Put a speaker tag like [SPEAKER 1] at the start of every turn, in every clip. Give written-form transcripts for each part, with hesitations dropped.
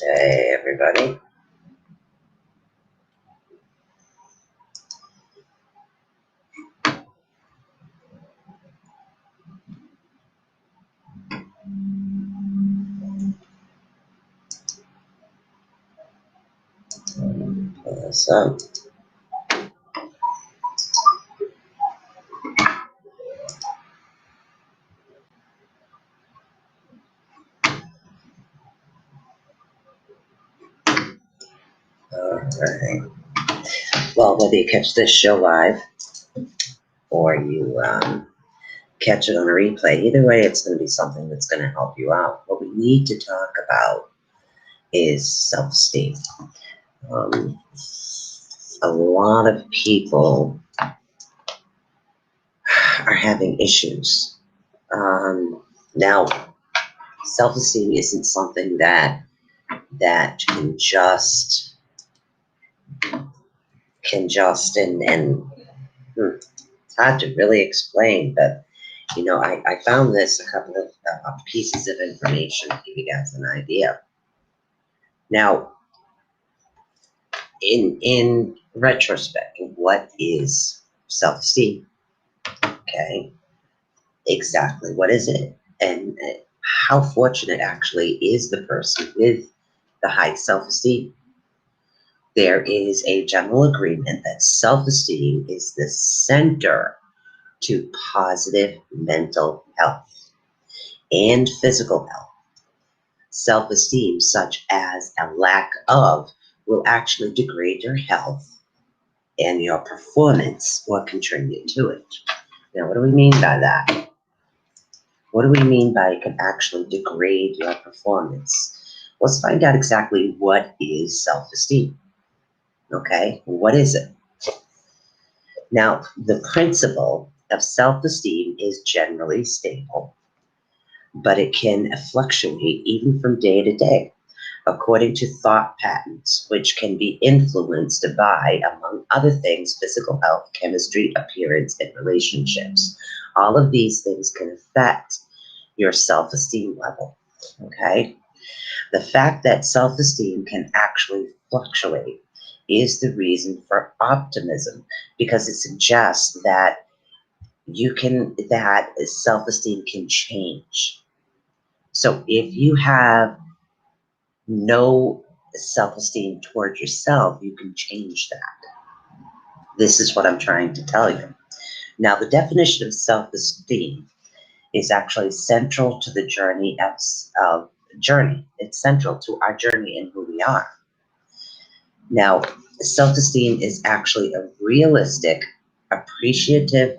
[SPEAKER 1] Hey, everybody. So, all right. Well, whether you catch this show live or you catch it on a replay, either way, it's going to be something that's going to help you out. What we need to talk about is self-esteem. A lot of people are having issues. Now, self-esteem isn't something that it's hard to really explain, but I found this a couple of pieces of information to give you guys an idea. Now, in retrospect, what is self-esteem? Okay, exactly. What is it? And how fortunate actually is the person with the high self-esteem? There is a general agreement that self-esteem is the center to positive mental health and physical health. Self-esteem, such as a lack of, will actually degrade your health and your performance or contribute to it. Now, what do we mean by that? What do we mean by it can actually degrade your performance? Let's find out exactly what is self-esteem. Okay, what is it? Now, the principle of self-esteem is generally stable, but it can fluctuate even from day to day, according to thought patterns, which can be influenced by, among other things, physical health, chemistry, appearance, and relationships. All of these things can affect your self-esteem level, okay? The fact that self-esteem can actually fluctuate is the reason for optimism, because it suggests that that self-esteem can change. So if you have no self-esteem toward yourself, you can change that. This is what I'm trying to tell you. Now, the definition of self-esteem is actually central to the journey of journey. It's central to our journey and who we are. Now, self-esteem is actually a realistic, appreciative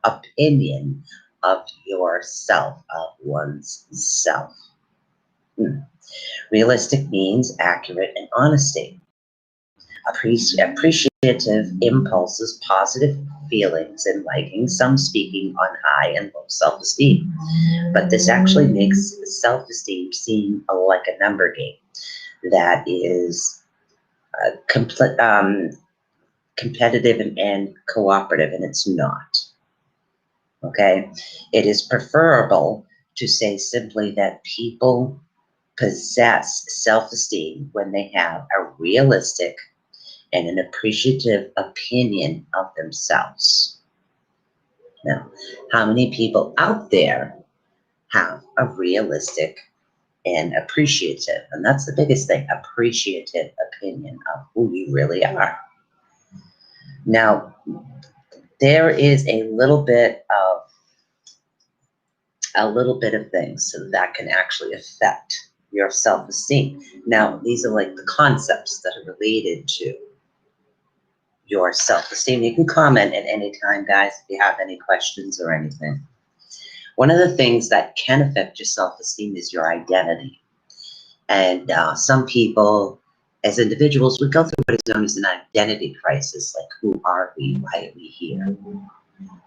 [SPEAKER 1] opinion of yourself, of one's self. Realistic means accurate and honesty. Appreciative impulses, positive feelings and liking, some speaking on high and low self-esteem. But this actually makes self-esteem seem like a number game that is competitive and cooperative, and it's not. Okay? It is preferable to say simply that people possess self-esteem when they have a realistic and an appreciative opinion of themselves. Now, how many people out there have a realistic and appreciative, and that's the biggest thing, appreciative opinion of who you really are? Now, there is a little bit of things so that can actually affect your self-esteem. Now, these are like the concepts that are related to your self-esteem. You can comment at any time, guys, if you have any questions or anything. One of the things that can affect your self-esteem is your identity. And some people, as individuals, would go through what is known as an identity crisis, like who are we, why are we here,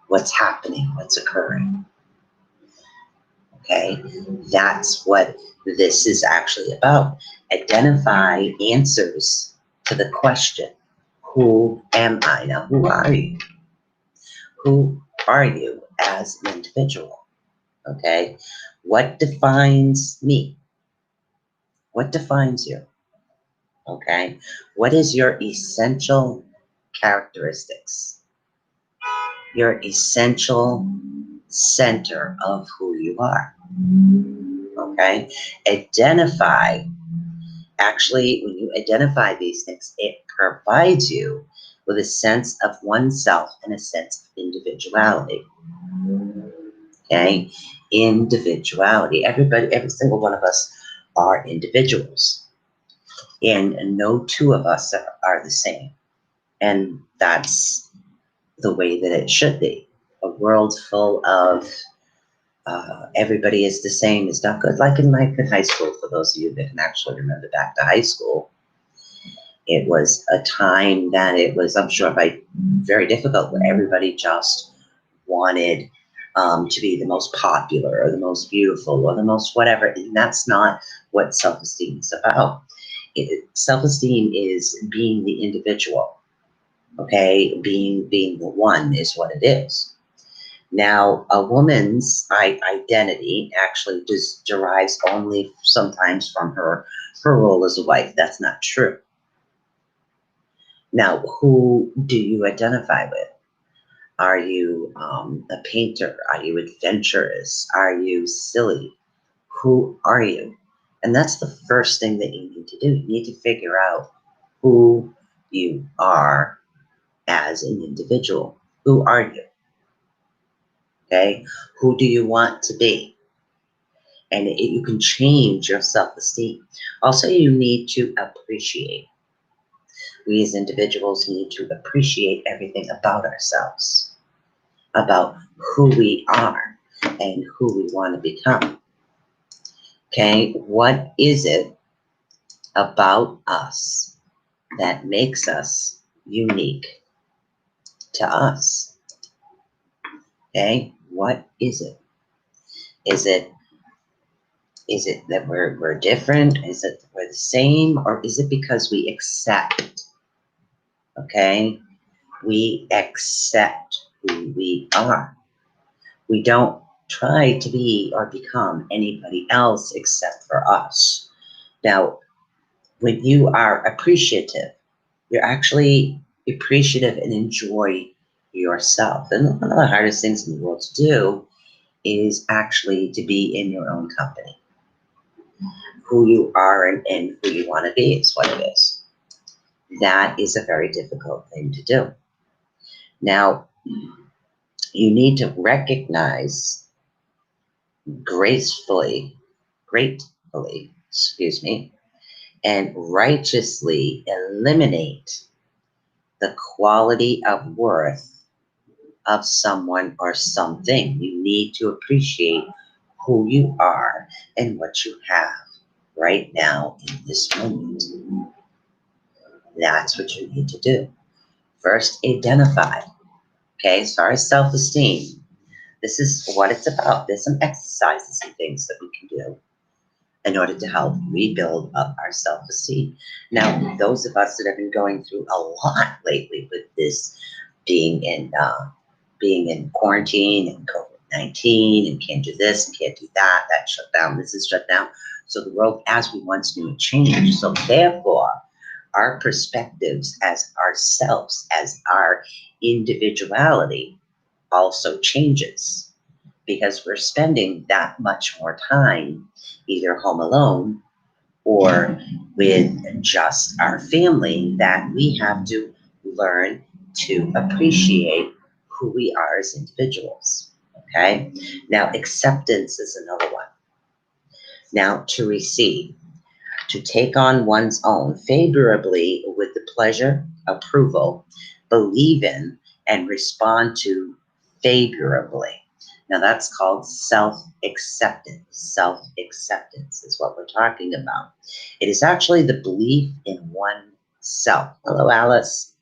[SPEAKER 1] what's happening, what's occurring. Okay, that's what this is actually about. Identify answers to the question, who am I? Now, who are you? Who are you as an individual? Okay? What defines me? What defines you? Okay? What is your essential characteristics? Your essential center of who you are. Okay? Identify. Actually, when you identify these things, it provides you with a sense of oneself and a sense of individuality. Okay? Individuality. Everybody, every single one of us are individuals. And no two of us are the same. And that's the way that it should be. A world full of everybody is the same is not good. Like in high school, for those of you that can actually remember back to high school, it was a time that it was, I'm sure, very difficult, where everybody just wanted to be the most popular or the most beautiful or the most whatever. And that's not what self-esteem is about. Self-esteem is being the individual, okay? Being the one is what it is. Now, a woman's identity actually just derives only sometimes from her role as a wife. That's not true. Now, who do you identify with? Are you a painter? Are you adventurous? Are you silly? Who are you? And that's the first thing that you need to do. You need to figure out who you are as an individual. Who are you? Okay? Who do you want to be? And you can change your self-esteem. Also, you need to appreciate. We as individuals need to appreciate everything about ourselves, about who we are and who we want to become. Okay, what is it about us that makes us unique to us? Okay, what is it? Is it that we're different? Is it that we're the same? Or is it because we accept? Okay, we accept who we are. We don't try to be or become anybody else except for us. Now, when you are appreciative, you're actually appreciative and enjoy yourself. And one of the hardest things in the world to do is actually to be in your own company. Who you are and who you want to be is what it is. That is a very difficult thing to do. Now, you need to recognize gratefully, and righteously eliminate the quality of worth of someone or something. You need to appreciate who you are and what you have right now in this moment. That's what you need to do. First, identify. Okay, as far as self-esteem, this is what it's about. There's some exercises and things that we can do in order to help rebuild up our self-esteem. Now, those of us that have been going through a lot lately with this being in quarantine and COVID-19 and can't do this and can't do that, that shut down, this is shut down. So the world as we once knew it changed. So therefore, our perspectives as ourselves, as our individuality also changes, because we're spending that much more time either home alone or with just our family, that we have to learn to appreciate who we are as individuals. Okay? Now, acceptance is another one. Now, to receive, to take on one's own favorably with the pleasure, approval, believe in, and respond to favorably. Now that's called self-acceptance. Self-acceptance is what we're talking about. It is actually the belief in oneself. Hello, Alice.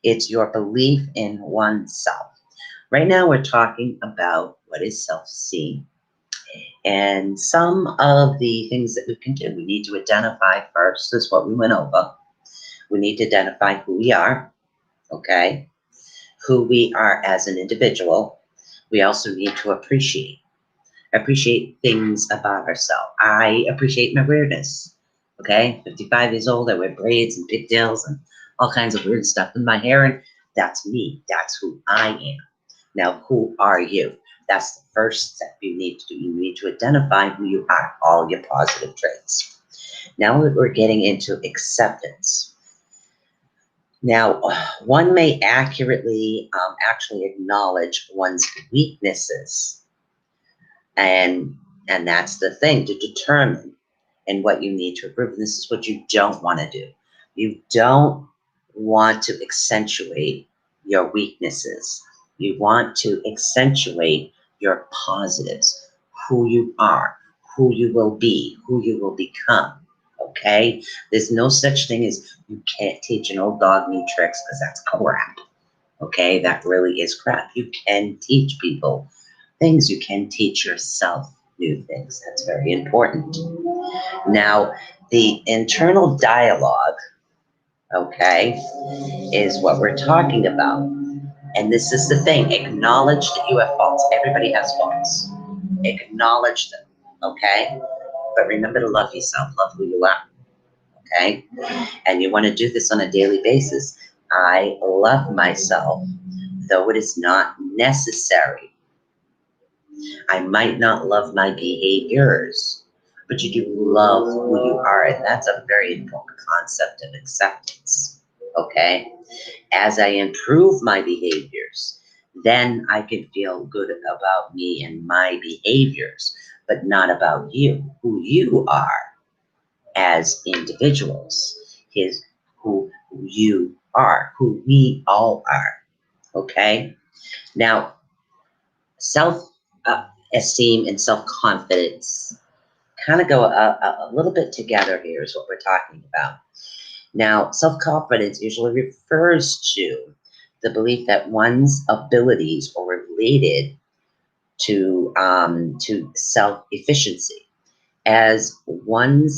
[SPEAKER 1] It's your belief in oneself. Right now we're talking about what is self-esteem. And some of the things that we can do, we need to identify first, is what we went over. We need to identify who we are, okay? Who we are as an individual. We also need to appreciate. appreciate things about ourselves. I appreciate my weirdness. Okay, 55 years old, I wear braids and pigtails and all kinds of weird stuff in my hair, and that's me. That's who I am. Now, who are you? That's the first step you need to do. You need to identify who you are, all your positive traits. Now we're getting into acceptance. Now, one may accurately actually acknowledge one's weaknesses. And that's the thing, to determine and what you need to improve. And this is what you don't want to do. You don't want to accentuate your weaknesses. You want to accentuate your positives, who you are, who you will be, who you will become. Okay? There's no such thing as you can't teach an old dog new tricks, because that's crap. Okay? That really is crap. You can teach people things. You can teach yourself new things. That's very important. Now, the internal dialogue, okay, is what we're talking about. And this is the thing. Acknowledge that you have faults. Everybody has faults. Acknowledge them, okay? But remember to love yourself. Love who you are, okay? And you want to do this on a daily basis. I love myself, though it is not necessary. I might not love my behaviors, but you do love who you are, and that's a very important concept of acceptance, okay? As I improve my behaviors, then I can feel good about me and my behaviors, but not about you, who you are as individuals, is who you are, who we all are, okay? Now, self-esteem and self-confidence kind of go a little bit together here is what we're talking about. Now, self-confidence usually refers to the belief that one's abilities are related to self-efficiency. As one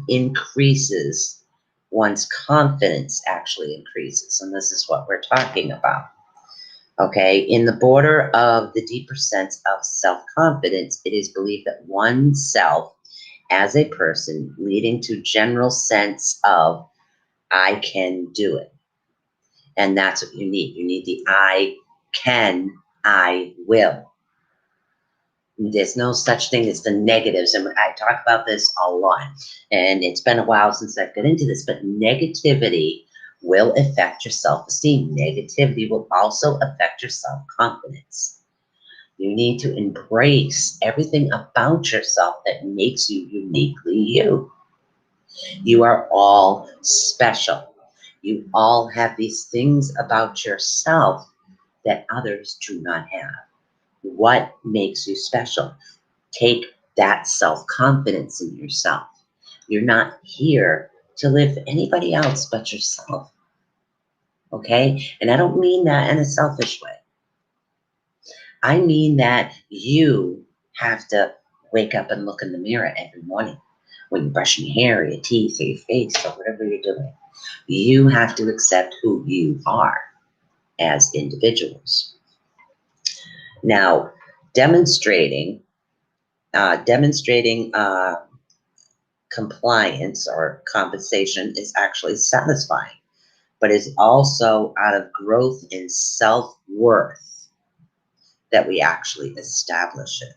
[SPEAKER 1] increases, one's confidence actually increases, and this is what we're talking about. Okay, in the border of the deeper sense of self-confidence, it is believed that oneself as a person, leading to general sense of I can do it. And that's what you need. You need the I can, I will. There's no such thing as the negatives. And I talk about this a lot. And it's been a while since I've got into this, but negativity will affect your self-esteem. Negativity will also affect your self-confidence. You need to embrace everything about yourself that makes you uniquely you. You are all special. You all have these things about yourself that others do not have. What makes you special? Take that self-confidence in yourself. You're not here to live for anybody else but yourself. Okay? And I don't mean that in a selfish way. I mean that you have to wake up and look in the mirror every morning when you're brushing your hair, or your teeth, or your face, or whatever you're doing. You have to accept who you are as individuals. Now, demonstrating compliance or compensation is actually satisfying, but is also out of growth in self-worth that we actually establish it.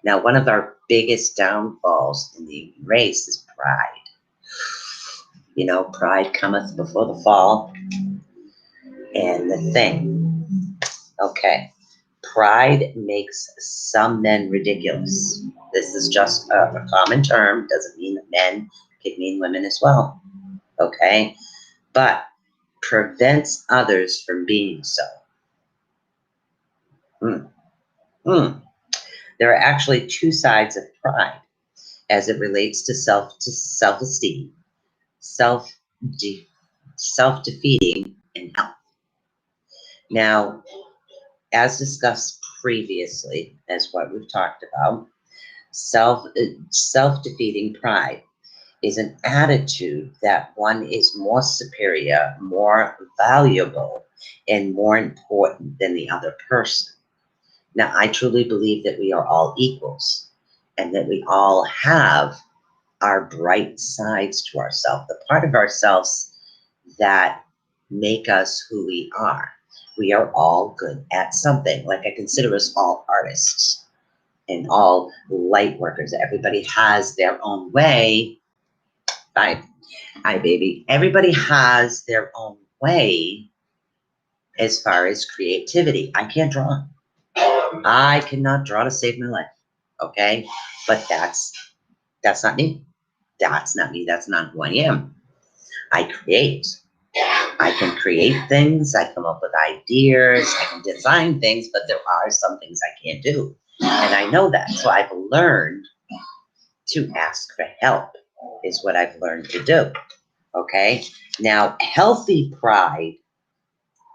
[SPEAKER 1] Now, one of our biggest downfalls in the race is pride. You know, pride cometh before the fall. And the thing, okay, pride makes some men ridiculous. This is just a common term. Doesn't mean that men can mean women as well. Okay, but prevents others from being so. There are actually two sides of pride as it relates to self-esteem, self-defeating, and health. Now, as discussed previously, as what we've talked about, self-defeating pride is an attitude that one is more superior, more valuable and more important than the other person. Now, I truly believe that we are all equals and that we all have our bright sides to ourselves, the part of ourselves that make us who we are. We are all good at something. Like I consider us all artists and all light workers. Everybody has their own way. Hi, hi, baby. Everybody has their own way as far as creativity. I can't draw. I cannot draw to save my life. Okay, but that's not me. That's not me. That's not who I am. I create. I can create things. I come up with ideas. I can design things, but there are some things I can't do. And I know that. So I've learned to ask for help is what I've learned to do. Okay. Now, healthy pride,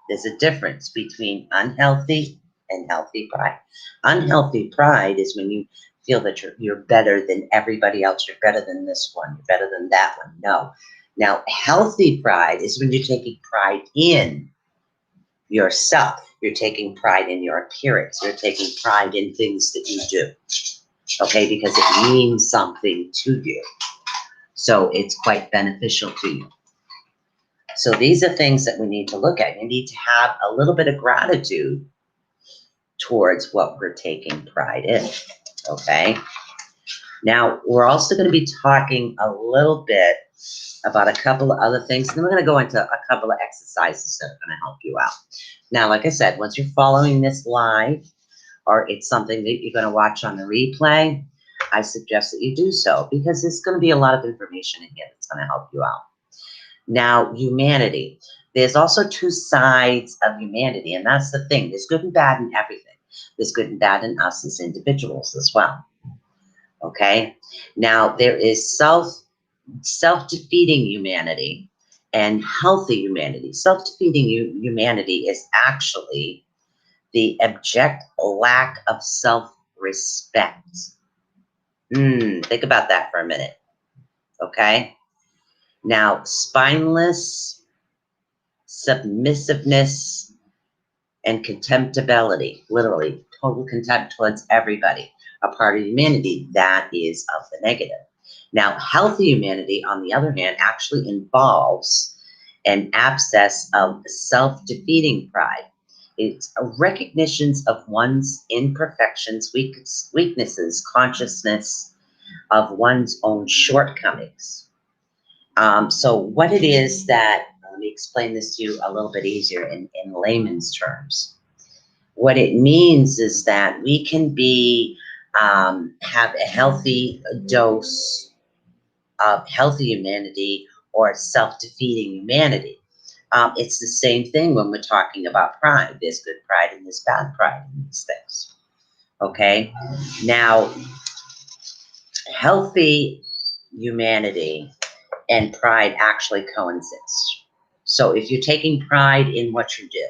[SPEAKER 1] there's a difference between unhealthy and healthy pride. Unhealthy pride is when you feel that you're better than everybody else. You're better than this one. You're better than that one. No. Now, healthy pride is when you're taking pride in yourself. You're taking pride in your appearance. You're taking pride in things that you do. Okay, because it means something to you. So it's quite beneficial to you. So these are things that we need to look at. You need to have a little bit of gratitude towards what we're taking pride in. Okay. Now, we're also going to be talking a little bit about a couple of other things. And then we're going to go into a couple of exercises that are going to help you out. Now, like I said, once you're following this live, or it's something that you're going to watch on the replay, I suggest that you do so, because there's going to be a lot of information in here that's going to help you out. Now, humanity. There's also two sides of humanity, and that's the thing. There's good and bad in everything. There's good and bad in us as individuals as well. Okay? Now, there is self-defeating humanity and healthy humanity. Self-defeating humanity is actually the abject lack of self-respect. Think about that for a minute. Okay? Now, spineless, submissiveness, and contemptibility, literally total contempt towards everybody, a part of humanity that is of the negative. Now, healthy humanity, on the other hand, actually involves an abscess of self-defeating pride. It's a recognition of one's imperfections, weaknesses, consciousness of one's own shortcomings. So what it is that, let me explain this to you a little bit easier in layman's terms. What it means is that we can have a healthy dose of healthy humanity or self-defeating humanity. It's the same thing when we're talking about pride. There's good pride and there's bad pride in these things. Okay? Now, healthy humanity and pride actually coexist. So if you're taking pride in what you do,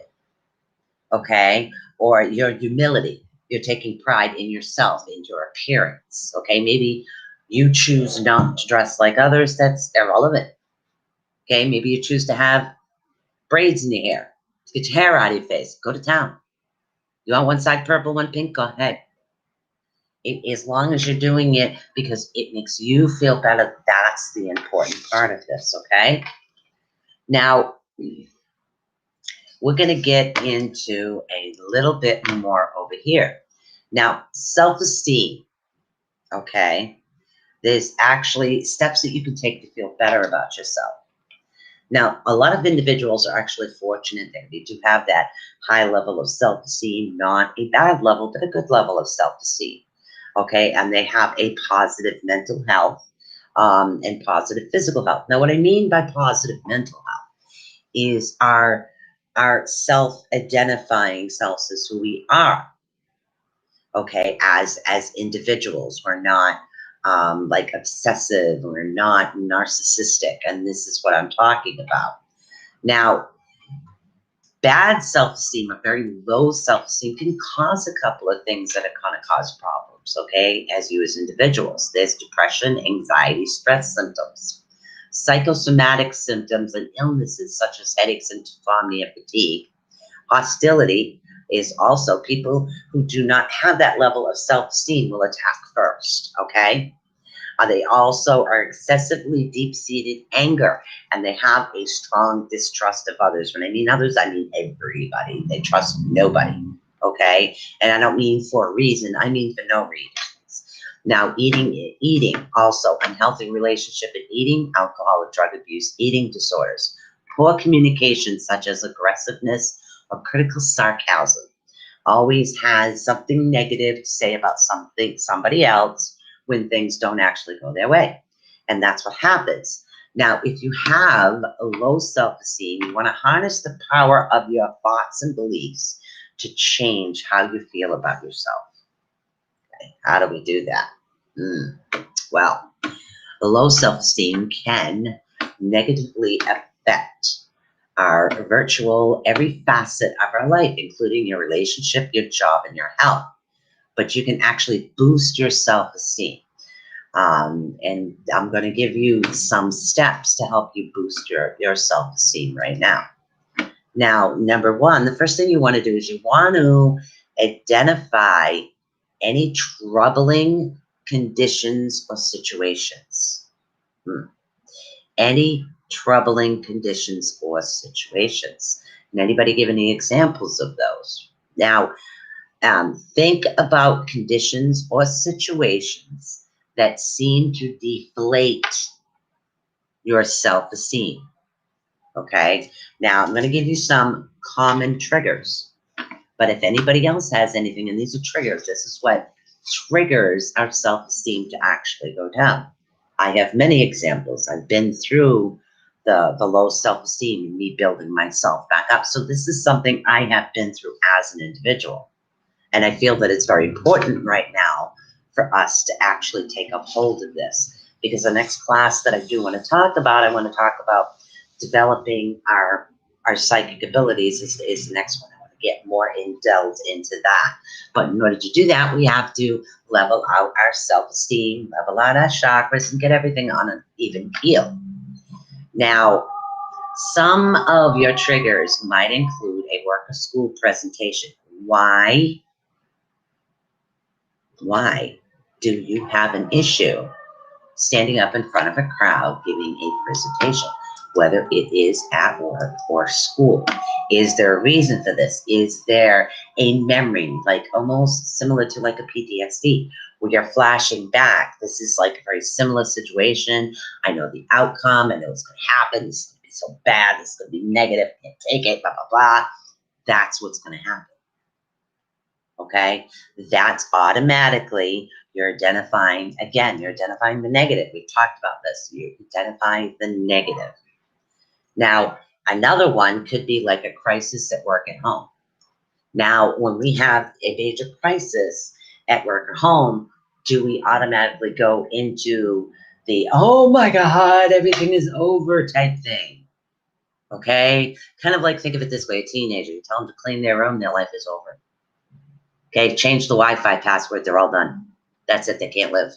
[SPEAKER 1] okay, or your humility, you're taking pride in yourself, in your appearance, okay? Maybe you choose not to dress like others. That's irrelevant. Okay, maybe you choose to have braids in your hair. Get your hair out of your face. Go to town. You want one side purple, one pink? Go ahead. As long as you're doing it because it makes you feel better, that's the important part of this, okay? Now, we're going to get into a little bit more over here. Now, self-esteem, okay? There's actually steps that you can take to feel better about yourself. Now, a lot of individuals are actually fortunate that they do have that high level of self-esteem, not a bad level, but a good level of self-esteem, okay? And they have a positive mental health and positive physical health. Now, what I mean by positive mental health is our self-identifying selves as who we are, okay, as individuals. We're not like obsessive, we're not narcissistic, and this is what I'm talking about. Now, bad self-esteem, a very low self-esteem, can cause a couple of things that are going to cause problems, okay, as you as individuals. There's depression, anxiety, stress symptoms, psychosomatic symptoms, and illnesses such as headaches, insomnia, fatigue, Hostility is also people who do not have that level of self-esteem will attack first, okay? They also are excessively deep-seated anger, and they have a strong distrust of others. When I mean others, I mean everybody. They trust nobody, okay? And I don't mean for a reason. I mean for no reasons. Now, eating also unhealthy relationship in eating, alcohol or drug abuse, eating disorders, poor communication such as aggressiveness or critical sarcasm, always has something negative to say about somebody else when things don't actually go their way. And that's what happens. Now, if you have a low self-esteem, you want to harness the power of your thoughts and beliefs to change how you feel about yourself. Okay. How do we do that? Well, the low self-esteem can negatively affect our virtual every facet of our life, including your relationship, your job, and your health. But you can actually boost your self-esteem. And I'm going to give you some steps to help you boost your self-esteem right now. Now, number one, the first thing you want to do is you want to identify any troubling conditions or situations. Any troubling conditions or situations. And anybody give any examples of those? Now, think about conditions or situations that seem to deflate your self-esteem. Okay? Now, I'm going to give you some common triggers. But if anybody else has anything, and these are triggers, this is what triggers our self-esteem to actually go down. I have many examples. I've been through the low self-esteem and me building myself back up. So this is something I have been through as an individual. And I feel that it's very important right now for us to actually take up hold of this. Because the next class that I do want to talk about, I want to talk about developing our psychic abilities is the next one. I want to get more delved into that. But in order to do that, we have to level out our self-esteem, level out our chakras, and get everything on an even keel. Now, some of your triggers might include a work or school presentation. Why do you have an issue standing up in front of a crowd giving a presentation, whether it is at work or school? Is there a reason for this? Is there a memory, like almost similar to like a PTSD, where you're flashing back? This is like a very similar situation. I know the outcome. I know it's going to happen. This is going to be so bad. This is going to be negative. I can't take it, blah, blah, blah. That's what's going to happen. Okay, that's automatically, you're identifying, again, you're identifying the negative. We've talked about this. You identify the negative. Now, another one could be like a crisis at work and home. Now, when we have a major crisis at work or home, do we automatically go into the, oh my God, everything is over type thing? Okay, kind of like, think of it this way, a teenager, you tell them to clean their room, their life is over. Okay, change the Wi-Fi password, they're all done. That's it, they can't live.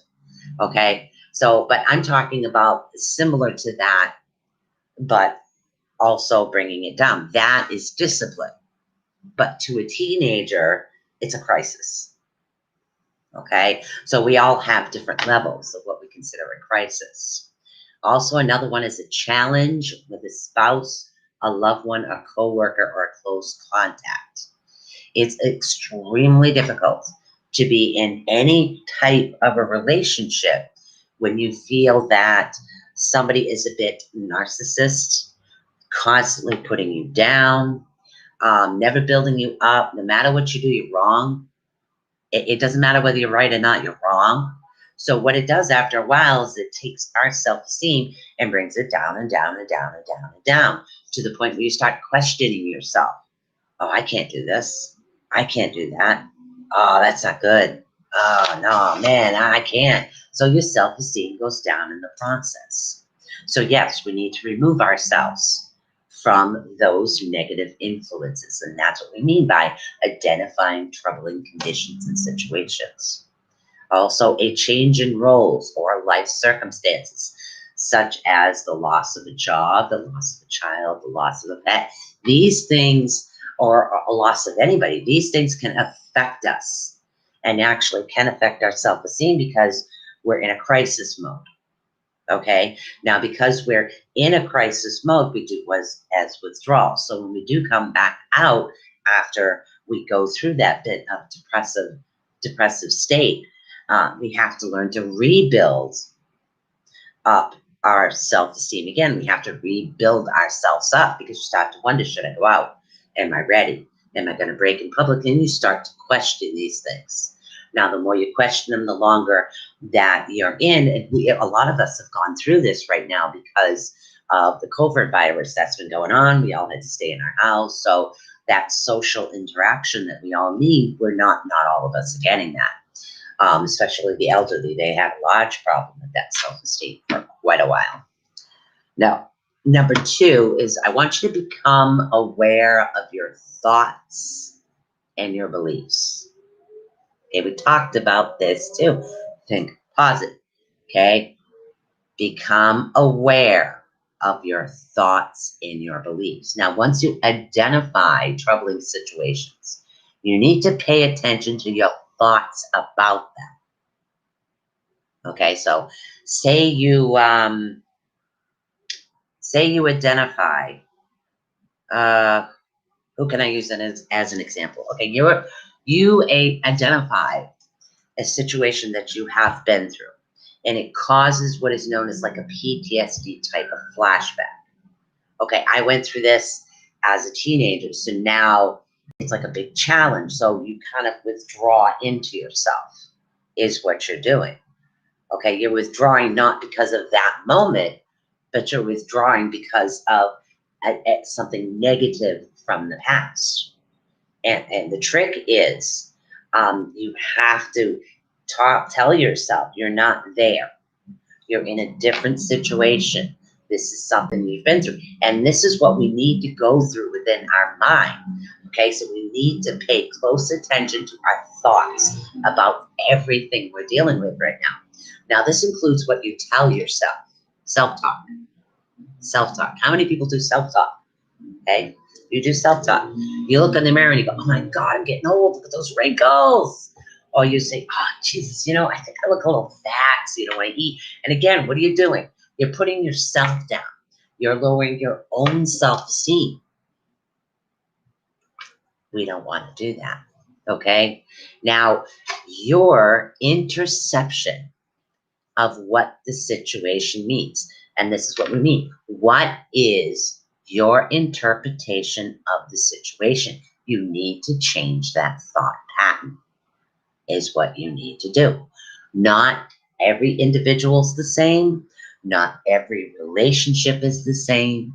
[SPEAKER 1] Okay, so, but I'm talking about similar to that, but also bringing it down. That is discipline. But to a teenager, it's a crisis. Okay, so we all have different levels of what we consider a crisis. Also, another one is a challenge with a spouse, a loved one, a coworker, or a close contact. It's extremely difficult to be in any type of a relationship when you feel that somebody is a bit narcissist, constantly putting you down, never building you up. No matter what you do, you're wrong. It doesn't matter whether you're right or not, you're wrong. So what it does after a while is it takes our self-esteem and brings it down and down and down and down and down to the point where you start questioning yourself. Oh, I can't do this. I can't do that. Oh, that's not good. Oh, no, man, I can't. So your self-esteem goes down in the process. So yes, we need to remove ourselves from those negative influences. And that's what we mean by identifying troubling conditions and situations. Also, a change in roles or life circumstances, such as the loss of a job, the loss of a child, the loss of a pet. These things or a loss of anybody. These things can affect us and actually can affect our self-esteem because we're in a crisis mode. Okay, now because we're in a crisis mode, we do was as withdrawal. So when we do come back out after we go through that bit of depressive state, we have to learn to rebuild up our self-esteem again. We have to rebuild ourselves up because you start to wonder, should I go out? Am I ready? Am I going to break in public? And you start to question these things. Now, the more you question them, the longer that you're in. And a lot of us have gone through this right now because of the COVID virus that's been going on. We all had to stay in our house. So that social interaction that we all need, not all of us are getting that. Especially the elderly, they had a large problem with that self-esteem for quite a while. Now, number two is I want you to become aware of your thoughts and your beliefs. Okay, we talked about this too. Think positive. Okay, become aware of your thoughts and your beliefs. Now, once you identify troubling situations, you need to pay attention to your thoughts about them. Okay, so say you identify. Who can I use that as an example? Okay, you identify a situation that you have been through, and it causes what is known as like a PTSD type of flashback. Okay, I went through this as a teenager, so now it's like a big challenge. So you kind of withdraw into yourself, is what you're doing. Okay, you're withdrawing not because of that moment, but you're withdrawing because of something negative from the past. And the trick is you have to tell yourself you're not there. You're in a different situation. This is something you've been through. And this is what we need to go through within our mind. Okay, so we need to pay close attention to our thoughts about everything we're dealing with right now. Now, this includes what you tell yourself. Self-talk. Self-talk. How many people do self-talk? Okay, you do self-talk. You look in the mirror and you go, oh my God, I'm getting old. Look at those wrinkles. Or you say, oh, Jesus, I think I look a little fat, so when I eat. And again, what are you doing? You're putting yourself down. You're lowering your own self-esteem. We don't want to do that, okay? Now, your interception of what the situation means, and this is what we mean. What is your interpretation of the situation? You need to change that thought pattern, is what you need to do. Not every individual's the same. Not every relationship is the same.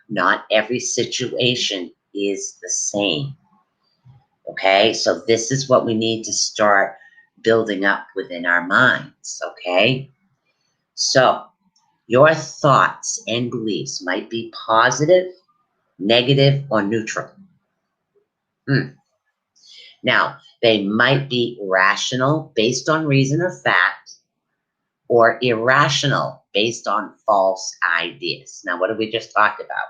[SPEAKER 1] Not every situation is the same. Okay, so this is what we need to start building up within our minds, okay? So your thoughts and beliefs might be positive, negative, or neutral. Now, they might be rational based on reason or fact, or irrational based on false ideas. Now, what did we just talk about?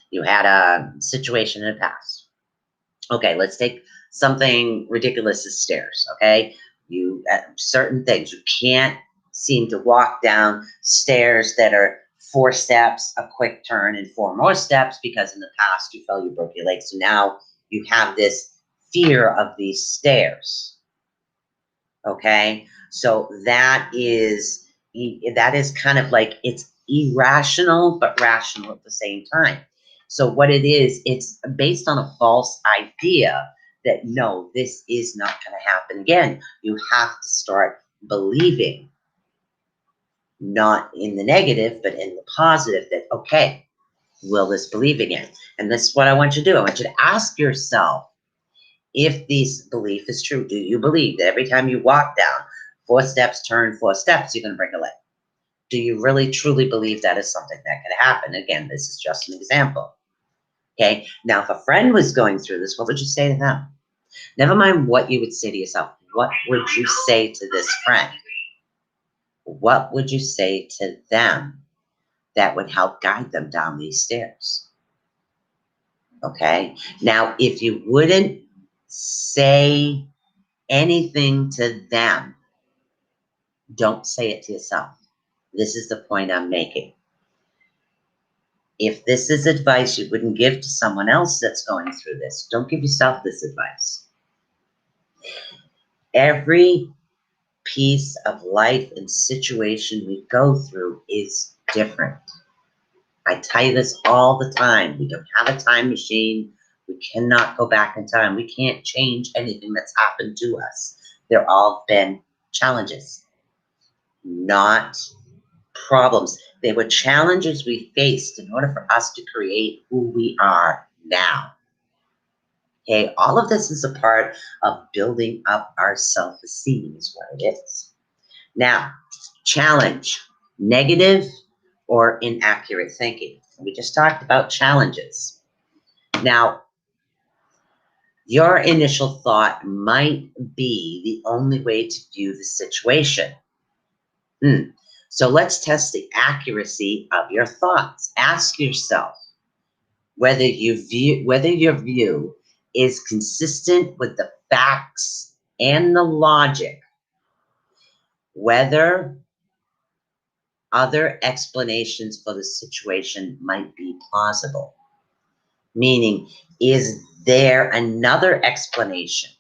[SPEAKER 1] You had a situation in the past. Okay, let's take something ridiculous as stairs, okay? Certain things, you can't seem to walk down stairs that are 4 steps, a quick turn, and 4 more steps because in the past you fell, you broke your leg. So now you have this fear of these stairs, okay? So that is kind of like, it's irrational but rational at the same time. So what it is, it's based on a false idea that no, this is not going to happen again. You have to start believing, not in the negative, but in the positive, that, okay, will this believe again? And this is what I want you to do. I want you to ask yourself if this belief is true. Do you believe that every time you walk down 4 steps, turn 4 steps, you're going to break a leg? Do you really truly believe that is something that could happen? Again, this is just an example. Okay, now if a friend was going through this, what would you say to them? Never mind what you would say to yourself. What would you say to this friend? What would you say to them that would help guide them down these stairs? Okay. Now, if you wouldn't say anything to them, don't say it to yourself. This is the point I'm making. If this is advice you wouldn't give to someone else that's going through this, don't give yourself this advice. Every piece of life and situation we go through is different. I tell you this all the time. We don't have a time machine. We cannot go back in time. We can't change anything that's happened to us. They're all been challenges, not problems. They were challenges we faced in order for us to create who we are now. Okay, all of this is a part of building up our self-esteem is what it is. Now, challenge, negative or inaccurate thinking. We just talked about challenges. Now, your initial thought might be the only way to view the situation. So let's test the accuracy of your thoughts. Ask yourself whether your view is consistent with the facts and the logic, whether other explanations for the situation might be plausible. Meaning, is there another explanation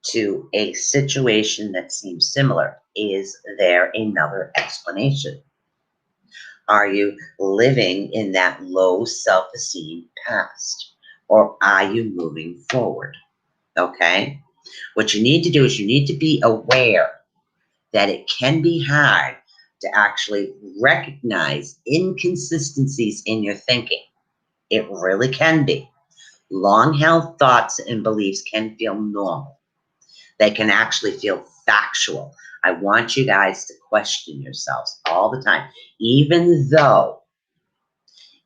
[SPEAKER 1] to a situation that seems similar? Is there another explanation? Are you living in that low self-esteem past? Or are you moving forward? Okay? What you need to do is you need to be aware that it can be hard to actually recognize inconsistencies in your thinking. It really can be. Long-held thoughts and beliefs can feel normal. They can actually feel factual. I want you guys to question yourselves all the time, even though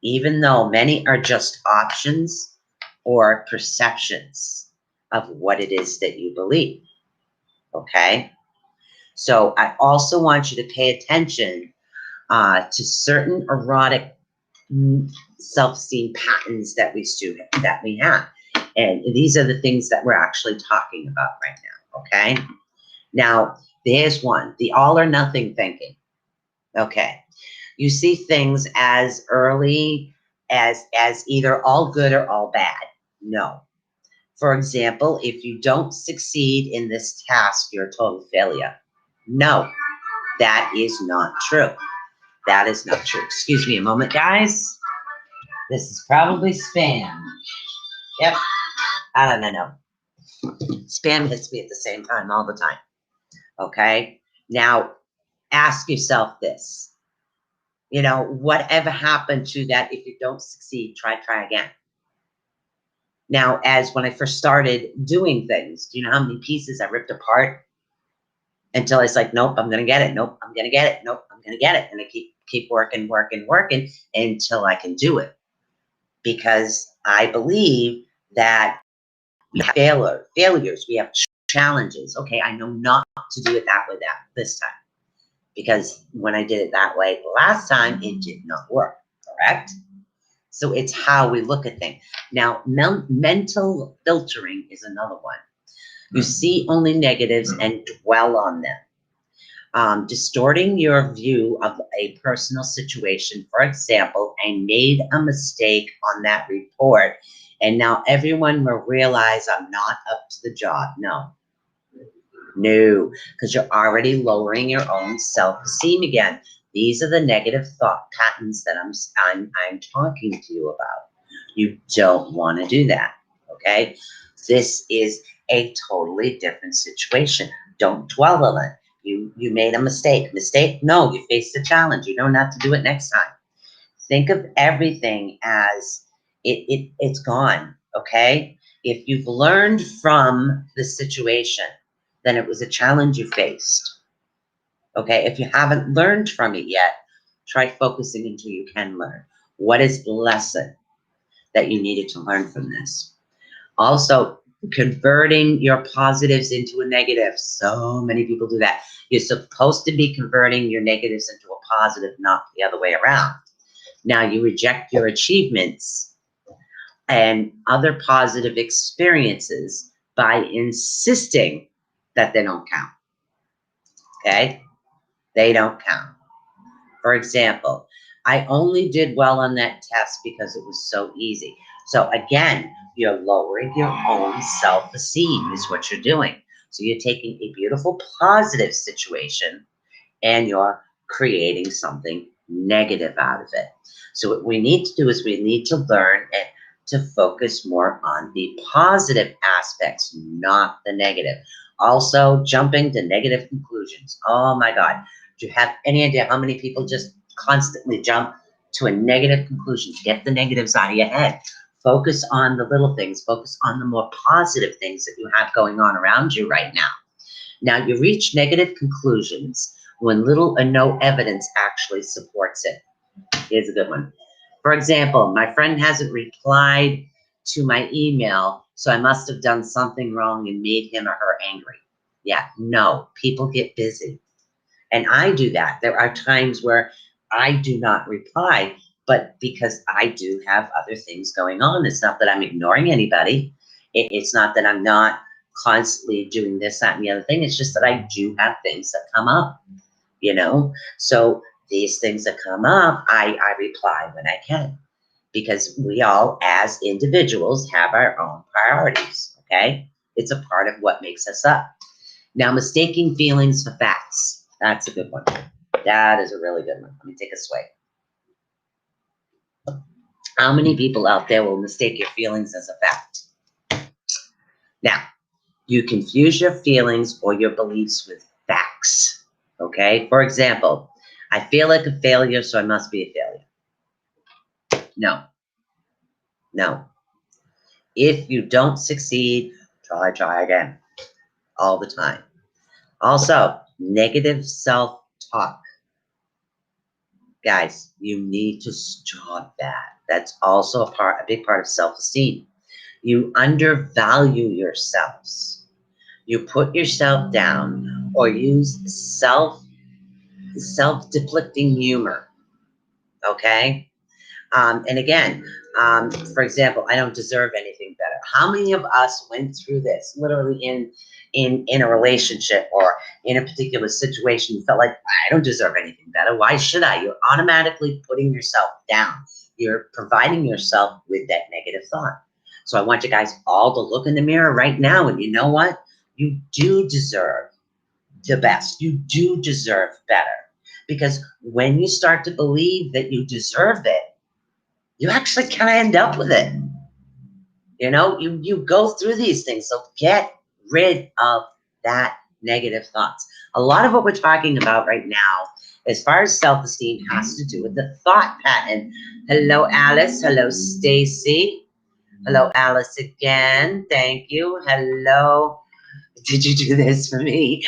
[SPEAKER 1] many are just options or perceptions of what it is that you believe. Okay? So I also want you to pay attention to certain erotic self-esteem patterns that we have. And these are the things that we're actually talking about right now, okay? Now, there's one, the all or nothing thinking. Okay. You see things as early as either all good or all bad. No. For example, if you don't succeed in this task, you're a total failure. No, that is not true. That is not true. Excuse me a moment, guys. This is probably spam. Yep. I don't know. Spam hits me at the same time all the time. Okay. Now, ask yourself this. Whatever happened to that? If you don't succeed, try again. Now, as when I first started doing things, do you know how many pieces I ripped apart until it's like, nope, I'm going to get it. Nope, I'm going to get it. Nope, I'm going to get it. And I keep working until I can do it. Because I believe that we have failures, we have challenges. Okay, I know not to do it that way this time. Because when I did it that way last time, it did not work, correct? So it's how we look at things. Now, mental filtering is another one. You see only negatives and dwell on them. Distorting your view of a personal situation. For example, I made a mistake on that report, and now everyone will realize I'm not up to the job. No, because you're already lowering your own self-esteem again. These are the negative thought patterns that I'm talking to you about. You don't want to do that, okay? This is a totally different situation. Don't dwell on it. You made a mistake. Mistake? No, you faced a challenge. You don't have to do it next time. Think of everything as it's gone, okay? If you've learned from the situation, then it was a challenge you faced. Okay, if you haven't learned from it yet, try focusing until you can learn. What is the lesson that you needed to learn from this? Also, converting your positives into a negative. So many people do that. You're supposed to be converting your negatives into a positive, not the other way around. Now, you reject your achievements and other positive experiences by insisting that they don't count. Okay? They don't count. For example, I only did well on that test because it was so easy. So again, you're lowering your own self-esteem is what you're doing. So you're taking a beautiful positive situation and you're creating something negative out of it. So what we need to do is we need to learn to focus more on the positive aspects, not the negative. Also, jumping to negative conclusions. Oh my God. Do you have any idea how many people just constantly jump to a negative conclusion? Get the negatives out of your head. Focus on the little things. Focus on the more positive things that you have going on around you right now. Now, you reach negative conclusions when little or no evidence actually supports it. Here's a good one. For example, my friend hasn't replied to my email, so I must have done something wrong and made him or her angry. Yeah, no, people get busy. And I do that. There are times where I do not reply, but because I do have other things going on. It's not that I'm ignoring anybody. It's not that I'm not constantly doing this, that, and the other thing. It's just that I do have things that come up, you know? So these things that come up, I reply when I can, because we all, as individuals, have our own priorities, okay? It's a part of what makes us up. Now, mistaking feelings for facts. That's a good one. That is a really good one. Let me take a swig. How many people out there will mistake your feelings as a fact? Now, you confuse your feelings or your beliefs with facts, okay? For example, I feel like a failure, so I must be a failure. No, no. If you don't succeed, try again, all the time. Also, negative self-talk. Guys, you need to stop that. That's also a big part of self-esteem. You undervalue yourselves. You put yourself down or use self-deflecting humor. Okay? And again, for example, I don't deserve anything better. How many of us went through this literally in a relationship or in a particular situation? You felt like, I don't deserve anything better. Why should I? You're automatically putting yourself down. You're providing yourself with that negative thought. So I want you guys all to look in the mirror right now, and you know what? You do deserve the best. You do deserve better. Because when you start to believe that you deserve it, you actually kind of end up with it. You know, you go through these things. So get rid of that negative thoughts. A lot of what we're talking about right now, as far as self-esteem, has to do with the thought pattern. Hello, Alice. Hello, Stacy. Hello, Alice again. Thank you. Hello. Did you do this for me?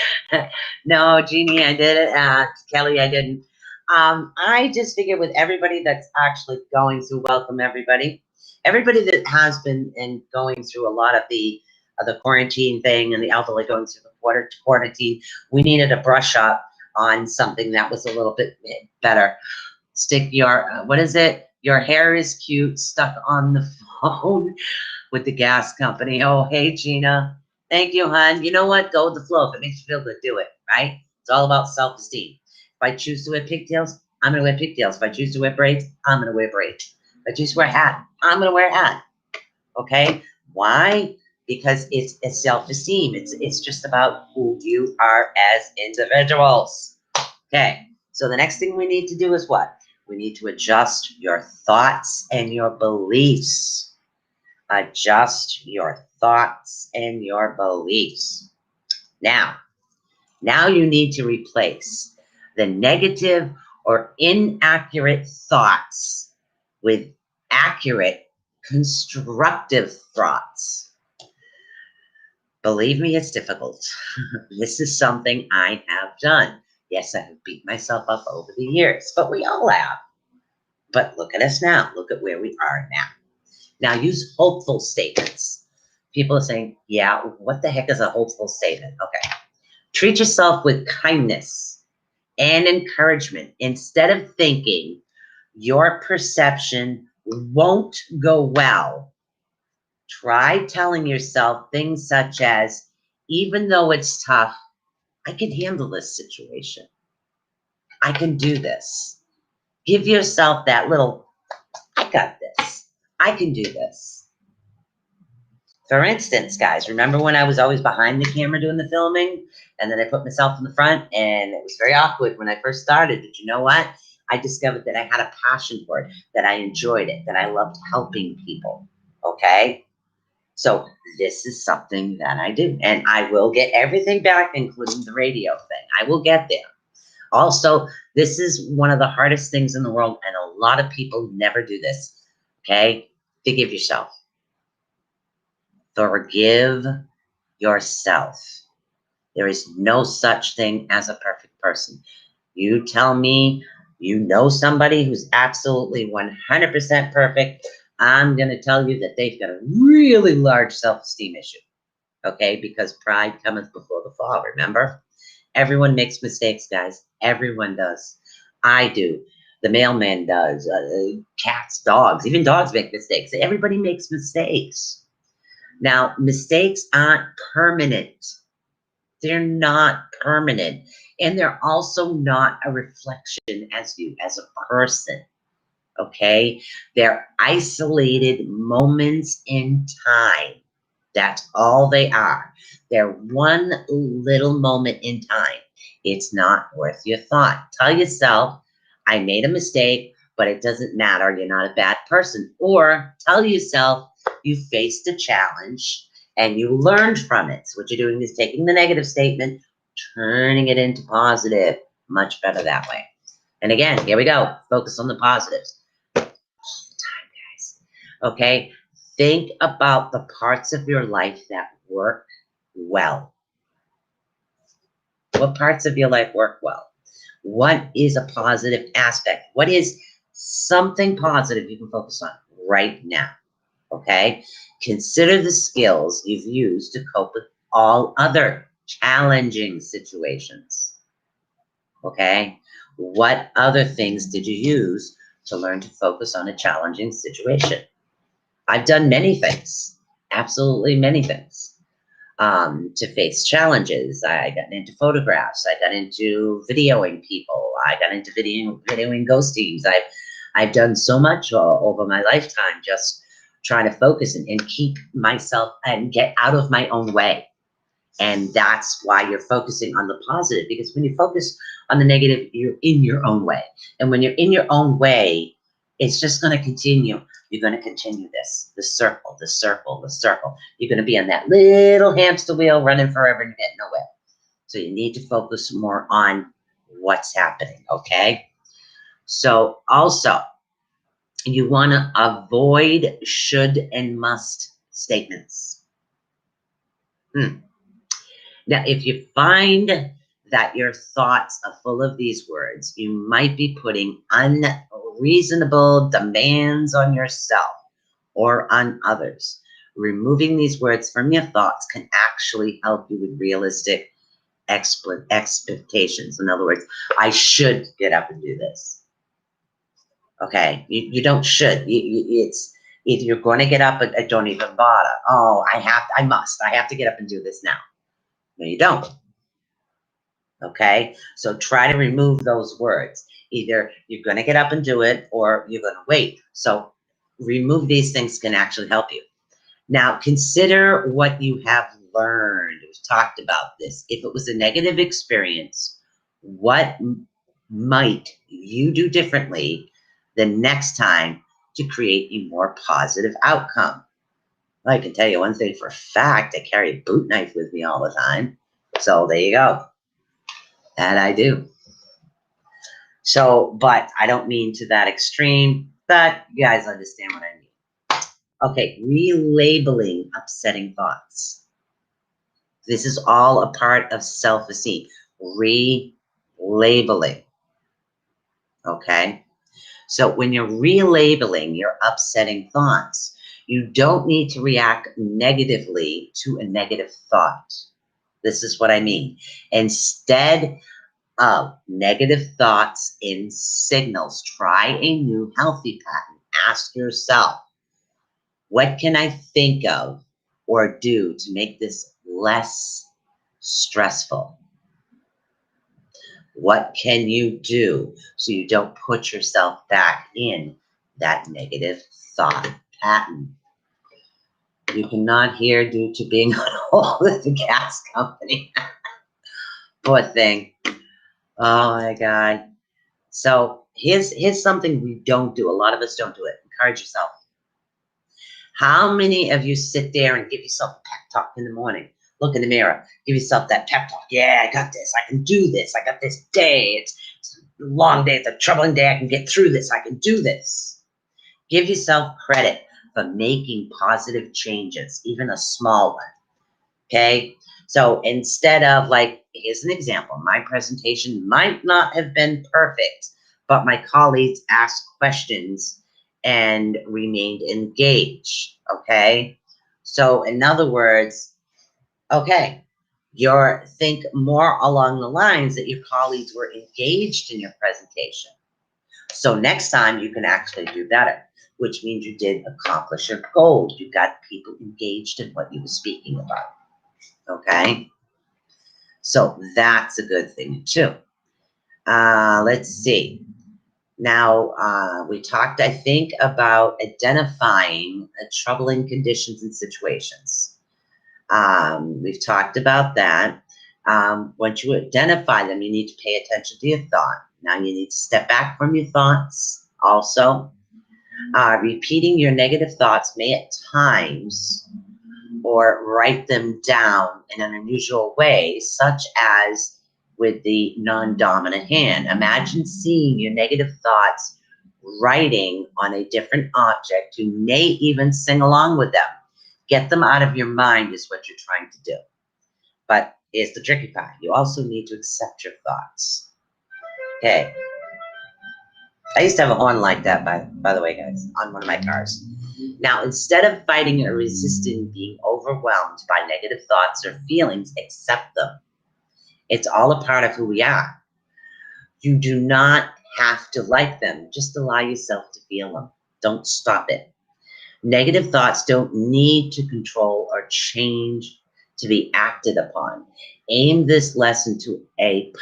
[SPEAKER 1] No, Jeannie, I did it. Kelly, I didn't. I just figured with everybody that's actually going through, welcome everybody. Everybody that has been and going through a lot of the quarantine thing and the elderly going through the quarantine, we needed a brush up on something that was a little bit better. Stick your, what is it? Your hair is cute, stuck on the phone with the gas company. Oh, hey, Gina. Thank you, hon. You know what? Go with the flow. If it makes you feel good, do it, right? It's all about self-esteem. If I choose to wear pigtails, I'm going to wear pigtails. If I choose to wear braids, I'm going to wear braids. If I choose to wear a hat, I'm going to wear a hat. Okay? Why? Because it's a self-esteem. It's just about who you are as individuals. Okay. So the next thing we need to do is what? We need to adjust your thoughts and your beliefs. Adjust your thoughts and your beliefs. Now you need to replace the negative or inaccurate thoughts with accurate, constructive thoughts. Believe me, it's difficult. This is something I have done. Yes, I have beat myself up over the years, but we all have. But look at us now. Look at where we are now. Now use hopeful statements. People are saying, yeah, what the heck is a hopeful statement? Okay. Treat yourself with kindness and encouragement. Instead of thinking your perception won't go well, Try telling yourself things such as, even though it's tough, I can handle this situation. I can do this. Give yourself that little, I got this. I can do this. For instance, guys, remember when I was always behind the camera doing the filming and then I put myself in the front and it was very awkward when I first started. But you know what? I discovered that I had a passion for it, that I enjoyed it, that I loved helping people. Okay? So this is something that I do. And I will get everything back, including the radio thing. I will get there. Also, this is one of the hardest things in the world, and a lot of people never do this. Okay? Forgive yourself. Forgive yourself. There is no such thing as a perfect person. You tell me you know somebody who's absolutely 100% perfect, I'm going to tell you that they've got a really large self-esteem issue. Okay? Because pride cometh before the fall, remember? Everyone makes mistakes, guys. Everyone does. I do. The mailman does. Cats, dogs, even dogs make mistakes. Everybody makes mistakes. Now, mistakes aren't permanent. They're not permanent. And they're also not a reflection as you as a person. Okay? They're isolated moments in time. That's all they are. They're one little moment in time. It's not worth your thought. Tell yourself, I made a mistake, but it doesn't matter. You're not a bad person. Or tell yourself you faced a challenge and you learned from it. So what you're doing is taking the negative statement, turning it into positive. Much better that way. And again, here we go. Focus on the positives. All the time, guys. Okay? Think about the parts of your life that work well. What parts of your life work well? What is a positive aspect? What is something positive you can focus on right now? Okay? Consider the skills you've used to cope with all other challenging situations. Okay? What other things did you use to learn to focus on a challenging situation? I've done many things, absolutely many things, to face challenges. I got into photographs. I got into videoing people. I got into videoing ghost teams. I've done so much over my lifetime, just trying to focus and keep myself and get out of my own way. And that's why you're focusing on the positive, because when you focus on the negative, you're in your own way. And when you're in your own way, it's just going to continue. You're going to continue this, the circle, the circle, the circle. You're going to be on that little hamster wheel running forever and get nowhere. So you need to focus more on what's happening, okay? So also, you want to avoid should and must statements. Now, if you find that your thoughts are full of these words, you might be putting unreasonable demands on yourself or on others. Removing these words from your thoughts can actually help you with realistic expectations. In other words, I should get up and do this. Okay, you don't should. It's if you're going to get up, don't even bother. Oh, I must. I have to get up and do this now. No, you don't. Okay, so try to remove those words. Either you're going to get up and do it or you're going to wait. So remove these things can actually help you. Now consider what you have learned. We've talked about this. If it was a negative experience, what might you do differently the next time to create a more positive outcome? Well, I can tell you one thing for a fact. I carry a boot knife with me all the time. So there you go. That I do. So, but I don't mean to that extreme, but you guys understand what I mean. Okay, relabeling upsetting thoughts. This is all a part of self-esteem. Relabeling. Okay? So when you're relabeling your upsetting thoughts, you don't need to react negatively to a negative thought. This is what I mean. Instead of negative thoughts in signals, try a new healthy pattern. Ask yourself, What can I think of or do to make this less stressful? What can you do so you don't put yourself back in that negative thought pattern? You cannot hear due to being on hold at the gas company. Poor thing. Oh my God. So here's something we don't do. A lot of us don't do it. Encourage yourself. How many of you sit there and give yourself a pep talk in the morning? Look in the mirror. Give yourself that pep talk. Yeah, I got this. I can do this. I got this day. It's a long day. It's a troubling day. I can get through this. I can do this. Give yourself credit for making positive changes, even a small one. Okay? So instead of, like, here's an example. My presentation might not have been perfect, but my colleagues asked questions and remained engaged. Okay? So in other words, okay, think more along the lines that your colleagues were engaged in your presentation. So next time you can actually do better, which means you did accomplish your goal. You got people engaged in what you were speaking about. Okay? So that's a good thing too. Let's see. Now, we talked, I think, about identifying troubling conditions and situations. We've talked about that. Once you identify them, you need to pay attention to your thought. Now you need to step back from your thoughts also. Repeating your negative thoughts may at times, or write them down in an unusual way, such as with the non-dominant hand. Imagine seeing your negative thoughts writing on a different object. You may even sing along with them. Get them out of your mind is what you're trying to do. But here's the tricky part. You also need to accept your thoughts. Okay. I used to have a horn like that, by the way, guys, on one of my cars. Now, instead of fighting or resisting being overwhelmed by negative thoughts or feelings, accept them. It's all a part of who we are. You do not have to like them. Just allow yourself to feel them. Don't stop it. Negative thoughts don't need to control or change to be acted upon. Aim this lesson to the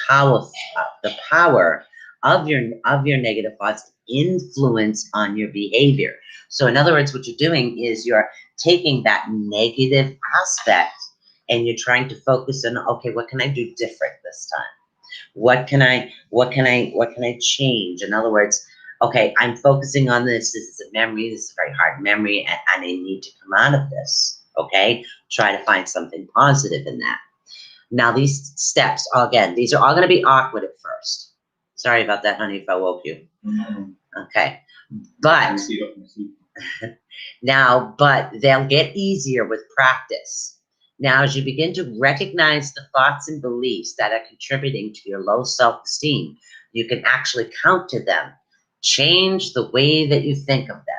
[SPEAKER 1] power of your negative thoughts influence on your behavior. So in other words, what you're doing is you're taking that negative aspect and you're trying to focus on, okay, what can I do different this time? What can I change? In other words, okay, I'm focusing on this. This is a memory. This is a very hard memory, and I need to come out of this. Okay, try to find something positive in that. Now, these steps, again, these are all going to be awkward at first. Sorry about that, honey, if I woke you. Okay, but but they'll get easier with practice. Now, as you begin to recognize the thoughts and beliefs that are contributing to your low self-esteem, you can actually counter them. Change the way that you think of them.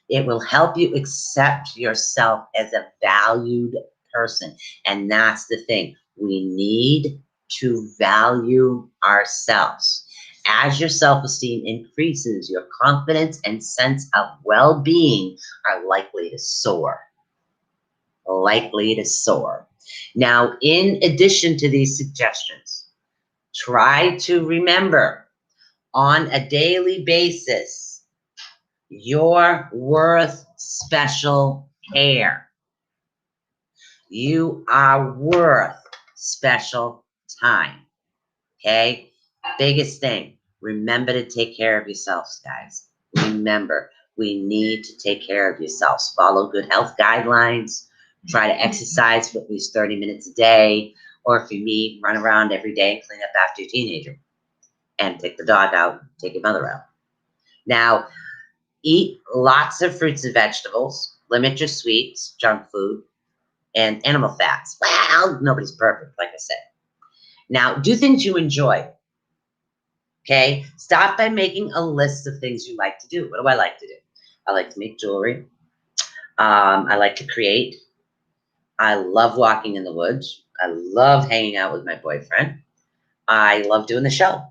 [SPEAKER 1] It will help you accept yourself as a valued person. And that's the thing. We need to value ourselves. As your self-esteem increases, your confidence and sense of well-being are likely to soar. Now, in addition to these suggestions, try to remember on a daily basis, you're worth special care. You are worth special time. Okay? Biggest thing, remember to take care of yourselves, guys. Remember, we need to take care of yourselves. Follow good health guidelines. Try to exercise for at least 30 minutes a day. Or if you need, run around every day and clean up after your teenager. And take the dog out, take your mother out. Now, eat lots of fruits and vegetables. Limit your sweets, junk food, and animal fats. Well, nobody's perfect, like I said. Now, do things you enjoy. Okay? Start by making a list of things you like to do. What do I like to do? I like to make jewelry. I like to create. I love walking in the woods. I love hanging out with my boyfriend. I love doing the show.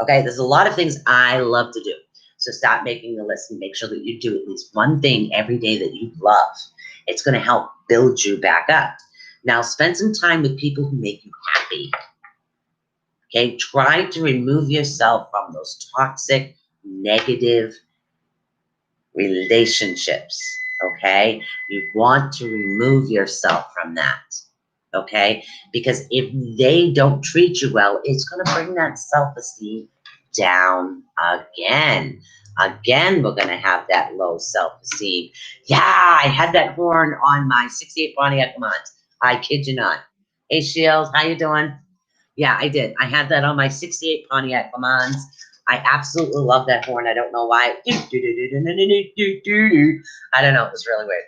[SPEAKER 1] Okay? There's a lot of things I love to do. So start making a list and make sure that you do at least one thing every day that you love. It's going to help build you back up. Now, spend some time with people who make you happy. Okay, try to remove yourself from those toxic, negative relationships. Okay, you want to remove yourself from that. Okay, because if they don't treat you well, it's going to bring that self-esteem down again. Again, we're going to have that low self-esteem. Yeah, I had that horn on my 68 Pontiac Le Mans. I kid you not. Hey, Shields, how you doing? Yeah, I did. I had that on my 68 Pontiac Le Mans. I absolutely love that horn. I don't know why. I don't know. It was really weird.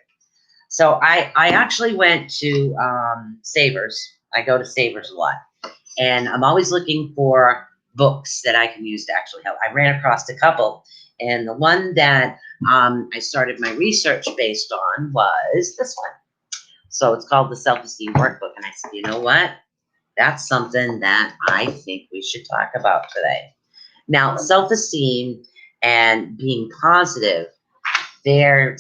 [SPEAKER 1] So I actually went to Savers. I go to Savers a lot. And I'm always looking for books that I can use to actually help. I ran across a couple. And the one that I started my research based on was this one. So it's called the Self-Esteem Workbook. And I said, you know what? That's something that I think we should talk about today. Now, self-esteem and being positive, they're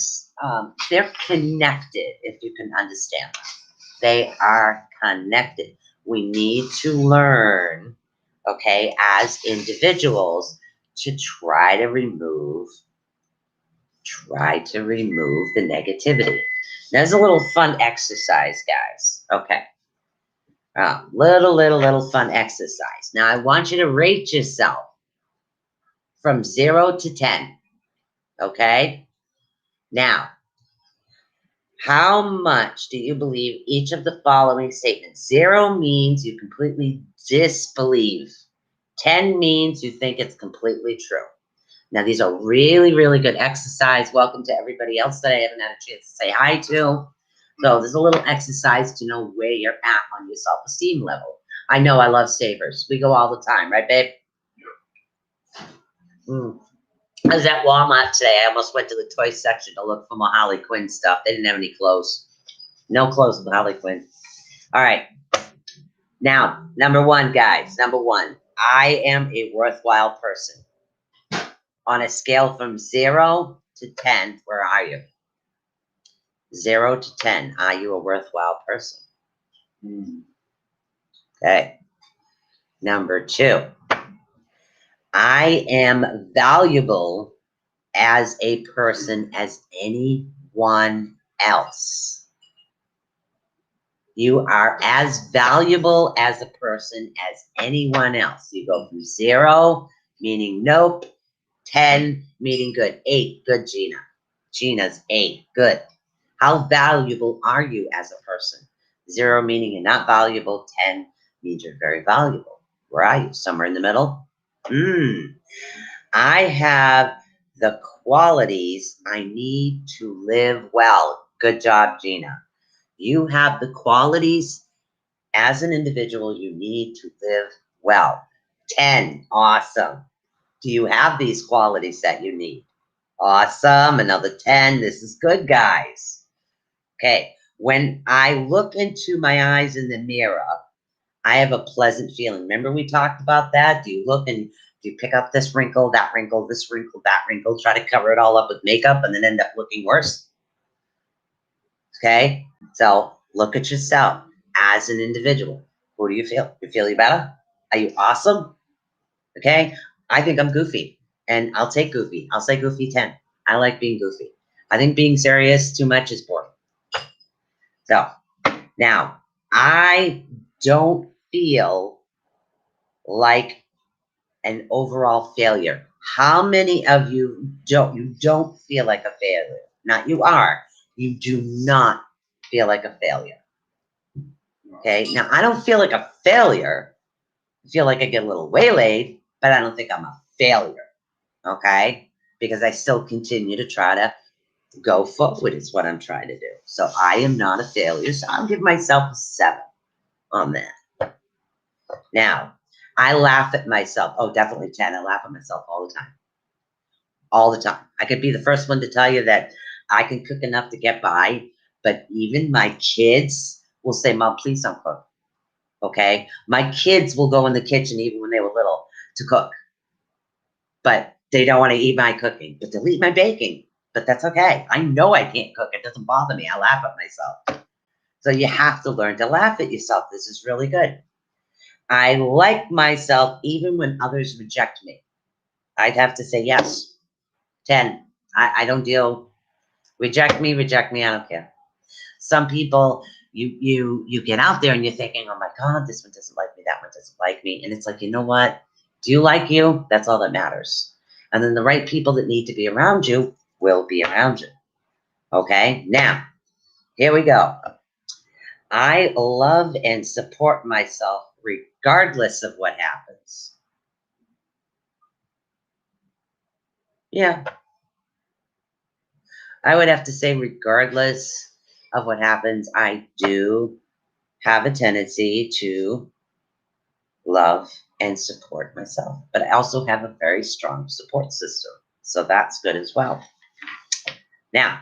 [SPEAKER 1] connected, if you can understand them. They are connected. We need to learn, okay, as individuals to try to remove the negativity. There's a little fun exercise, guys. Okay. Little fun exercise. Now, I want you to rate yourself from 0 to 10. Okay? Now, how much do you believe each of the following statements? 0 means you completely disbelieve. 10 means you think it's completely true. Now, these are really good exercise. Welcome to everybody else that I haven't had a chance to say hi to. So there's a little exercise to know where you're at on your self-esteem level. I know I love Savers. We go all the time, right, babe? I was at Walmart today. I almost went to the toy section to look for more Harley Quinn stuff. They didn't have any clothes. No clothes with Harley Quinn. All right. Now, number 1, guys. Number 1. I am a worthwhile person. On a scale from 0 to 10, where are you? 0 to 10. Are you a worthwhile person? Okay. Number 2. I am valuable as a person as anyone else. You are as valuable as a person as anyone else. You go from 0, meaning nope, 10, meaning good, 8, good, Gina. Gina's 8, good. How valuable are you as a person? 0 meaning you're not valuable, 10 means you're very valuable. Where are you? Somewhere in the middle? I have the qualities I need to live well. Good job, Gina. You have the qualities as an individual you need to live well. 10, awesome. Do you have these qualities that you need? Awesome, another 10. This is good, guys. Okay, when I look into my eyes in the mirror, I have a pleasant feeling. Remember we talked about that? Do you look and do you pick up this wrinkle, that wrinkle, this wrinkle, that wrinkle, try to cover it all up with makeup and then end up looking worse? Okay, so look at yourself as an individual. Who do you feel? You feeling better? Are you awesome? Okay, I think I'm goofy and I'll take goofy. I'll say goofy 10. I like being goofy. I think being serious too much is boring. So now I don't feel like an overall failure. How many of you don't feel like a failure? Not you are. You do not feel like a failure. Okay, now I don't feel like a failure. I feel like I get a little waylaid, but I don't think I'm a failure. Okay, because I still continue to try to go forward is what I'm trying to do. So I am not a failure. So I'll give myself a 7 on that. Now, I laugh at myself. Oh, definitely 10. I laugh at myself all the time. All the time. I could be the first one to tell you that I can cook enough to get by, but even my kids will say, Mom, please don't cook. Okay? My kids will go in the kitchen even when they were little to cook. But They don't want to eat my cooking, but they'll eat my baking. But that's okay. I know I can't cook. It doesn't bother me. I laugh at myself. So you have to learn to laugh at yourself. This is really good. I like myself even when others reject me. I'd have to say yes. 10. I don't deal. Reject me, I don't care. Some people, you get out there and you're thinking, oh my God, this one doesn't like me, that one doesn't like me. And it's like, you know what? Do you like you? That's all that matters. And then the right people that need to be around you will be around you. Okay? Now, here we go. I love and support myself regardless of what happens. Yeah, I would have to say, regardless of what happens, I do have a tendency to love and support myself, but I also have a very strong support system. So that's good as well. Now,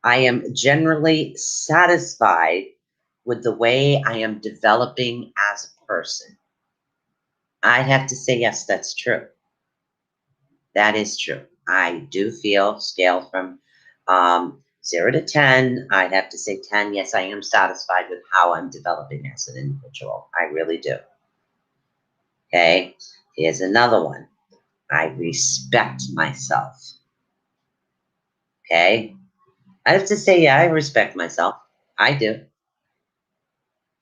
[SPEAKER 1] I am generally satisfied with the way I am developing as a person. I have to say, yes, that's true. That is true. I do feel scale from 0 to 10. I'd have to say 10. Yes, I am satisfied with how I'm developing as an individual. I really do. Okay, here's another one. I respect myself. Okay, I have to say, yeah, I respect myself. I do.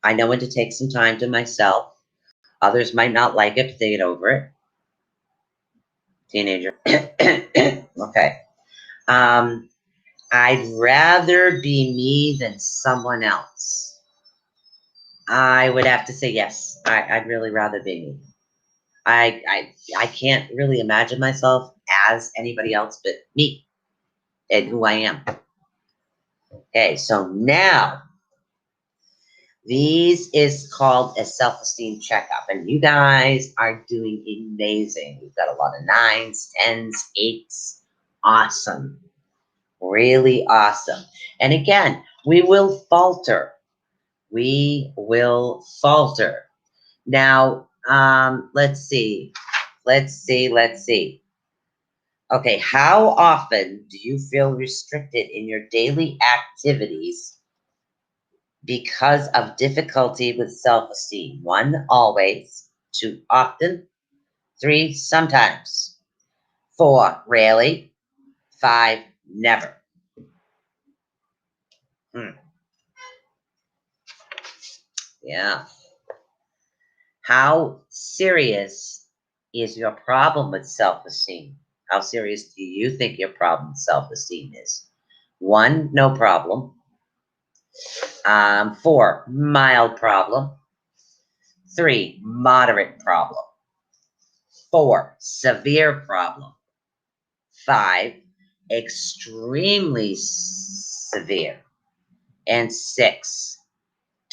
[SPEAKER 1] I know when to take some time to myself. Others might not like it, but they get over it. Teenager. Okay. I'd rather be me than someone else. I would have to say yes. I'd really rather be me. I can't really imagine myself as anybody else but me and who I am. Okay, so now this is called a self-esteem checkup, and you guys are doing amazing. We've got a lot of 9s, 10s, 8s. Awesome. Really awesome. And again, we will falter. We will falter. Now, let's see. Let's see. Okay, how often do you feel restricted in your daily activities because of difficulty with self-esteem? 1, always. 2, often. 3, sometimes. 4, rarely. 5, never. Yeah. How serious is your problem with self-esteem? How serious do you think your problem with self-esteem is? 1, no problem. 4, mild problem. 3, moderate problem. 4, severe problem. 5, extremely severe. And 6,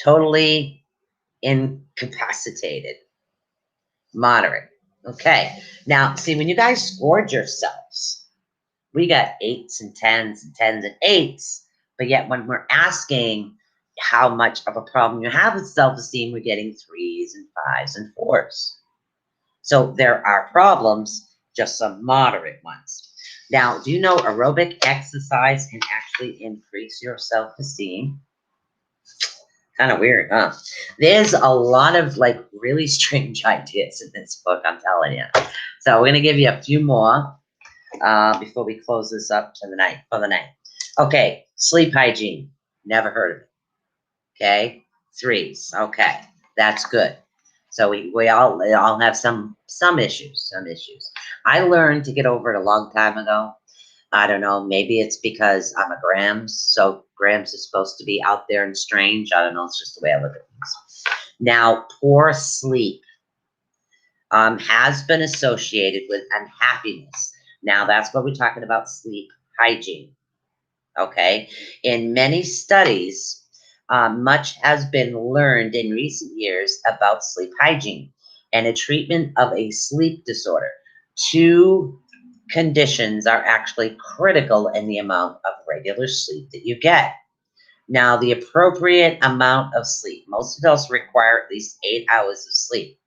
[SPEAKER 1] totally incapacitated. Moderate. Okay. Now, see, when you guys scored yourselves, we got 8s and 10s and 10s and 8s. But yet when we're asking how much of a problem you have with self-esteem, we're getting 3s and 5s and 4s. So there are problems, just some moderate ones. Now, do you know aerobic exercise can actually increase your self-esteem? Kind of weird, huh? There's a lot of like really strange ideas in this book, I'm telling you. So we're gonna give you a few more before we close this up for the night. Okay, sleep hygiene. Never heard of it. Okay, 3s. Okay, that's good. So we all have some issues. I learned to get over it a long time ago. I don't know. Maybe it's because I'm a Grams, so Grams is supposed to be out there and strange. I don't know. It's just the way I look at things. Now, poor sleep has been associated with unhappiness. Now, that's what we're talking about, sleep hygiene. Okay. In many studies, much has been learned in recent years about sleep hygiene and a treatment of a sleep disorder. 2 conditions are actually critical in the amount of regular sleep that you get. Now, the appropriate amount of sleep. Most adults require at least 8 hours of sleep.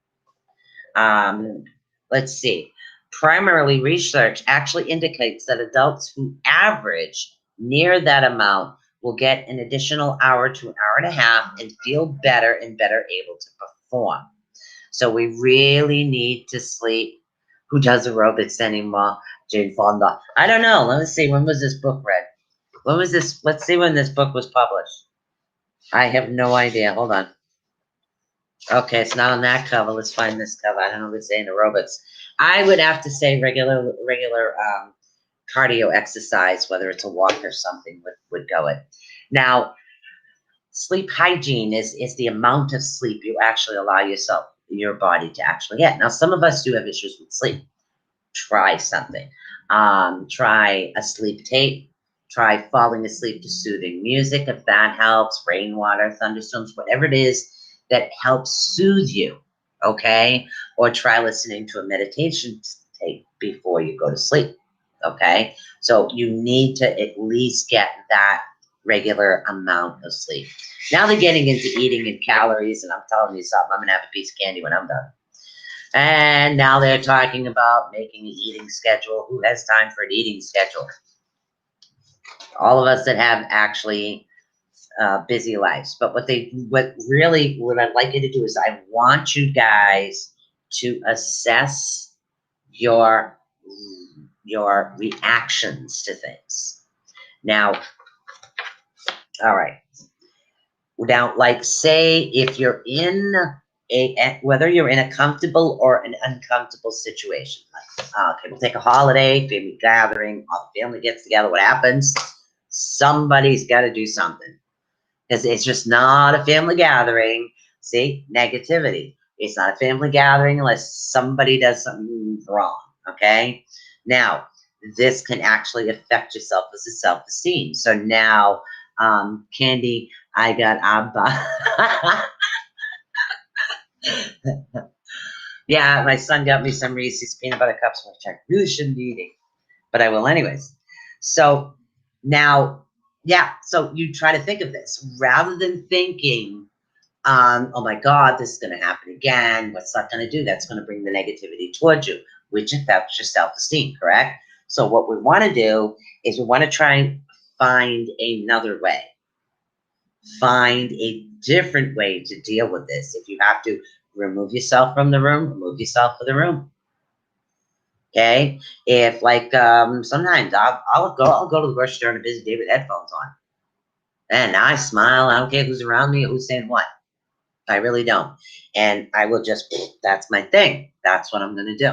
[SPEAKER 1] Let's see. Primarily, research actually indicates that adults who average near that amount will get an additional hour to an hour and a half and feel better and better able to perform. So we really need to sleep. Who does aerobics anymore? Jane Fonda. I don't know. Let me see. When was this book read? When was this? Let's see when this book was published. I have no idea. Hold on. Okay, it's not on that cover. Let's find this cover. I don't know if it's saying aerobics. I would have to say regular cardio exercise, whether it's a walk or something, would go it. Now, sleep hygiene is the amount of sleep you actually allow your body to actually get. Now, some of us do have issues with sleep. Try something. Try a sleep tape. Try falling asleep to soothing music if that helps. Rainwater, thunderstorms, whatever it is that helps soothe you. Okay? Or try listening to a meditation tape before you go to sleep. Okay? So you need to at least get that regular amount of sleep. Now they're getting into eating and calories, and I'm telling you something, I'm going to have a piece of candy when I'm done. And now they're talking about making an eating schedule. Who has time for an eating schedule? All of us that have actually busy lives. But what I'd like you to do is I want you guys to assess your reactions to things. Now, all right. Now, like, say if you're in whether you're in a comfortable or an uncomfortable situation. Like, okay, we'll take a holiday, family gathering, all the family gets together. What happens? Somebody's got to do something, because it's just not a family gathering. See, negativity. It's not a family gathering unless somebody does something wrong. Okay. Now, this can actually affect your self-esteem. So now, Candy, I got Abba. Yeah, my son got me some Reese's peanut butter cups, which I really shouldn't be eating, but I will anyways. So now, yeah, so you try to think of this rather than thinking, oh my God, this is going to happen again. What's that going to do? That's going to bring the negativity towards you, which affects your self-esteem, correct? So what we want to do is we want to try and find another way. Find a different way to deal with this. If you have to remove yourself from the room, remove yourself from the room. Okay? If like sometimes I'll go to the grocery store on a busy day with headphones on. And I smile. I don't care who's around me or who's saying what. I really don't. And I will just, that's my thing. That's what I'm going to do.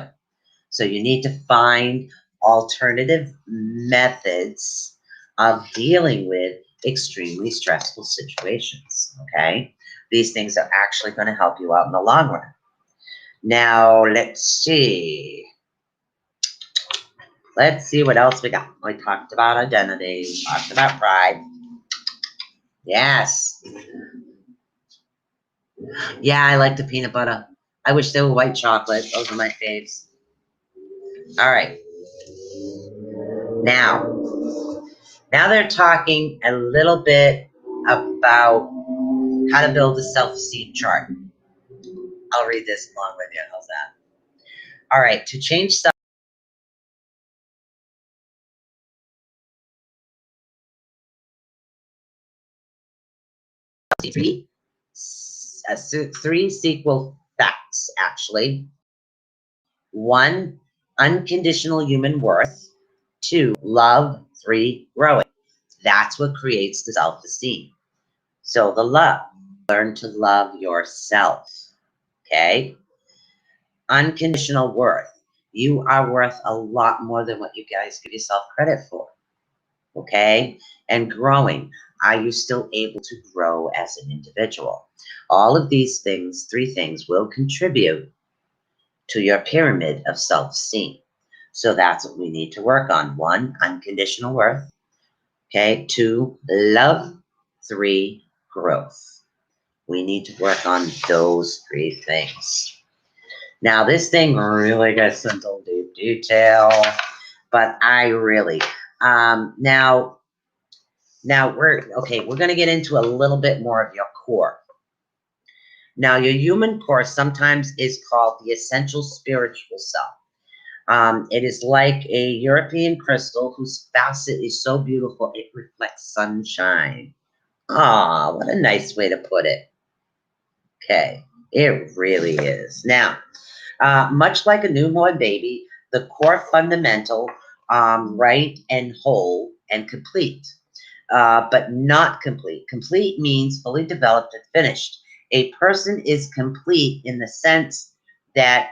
[SPEAKER 1] So you need to find alternative methods of dealing with extremely stressful situations, okay? These things are actually going to help you out in the long run. Now, let's see. Let's see what else we got. We talked about identity. We talked about pride. Yes. Yeah, I like the peanut butter. I wish they were white chocolate. Those are my faves. All right. Now they're talking a little bit about how to build a self-esteem chart. I'll read this along with you. How's that? All right. To change three sequel facts, actually. 1, unconditional human worth. 2, love. 3, growing. That's what creates the self-esteem. So the love. Learn to love yourself. Okay? Unconditional worth. You are worth a lot more than what you guys give yourself credit for. Okay? And growing. Are you still able to grow as an individual? All of these things, 3 things, will contribute to your pyramid of self-esteem. So that's what we need to work on. 1, unconditional worth. Okay? 2, love. 3, growth. We need to work on those 3 things. Now, this thing really gets into deep detail, but I really, now we're going to get into a little bit more of your core. Now, your human core sometimes is called the essential spiritual self. It is like a European crystal whose facet is so beautiful it reflects sunshine. Ah, what a nice way to put it. Okay, it really is. Now, much like a newborn baby, the core fundamental, right and whole and complete, but not complete. Complete means fully developed and finished. A person is complete in the sense that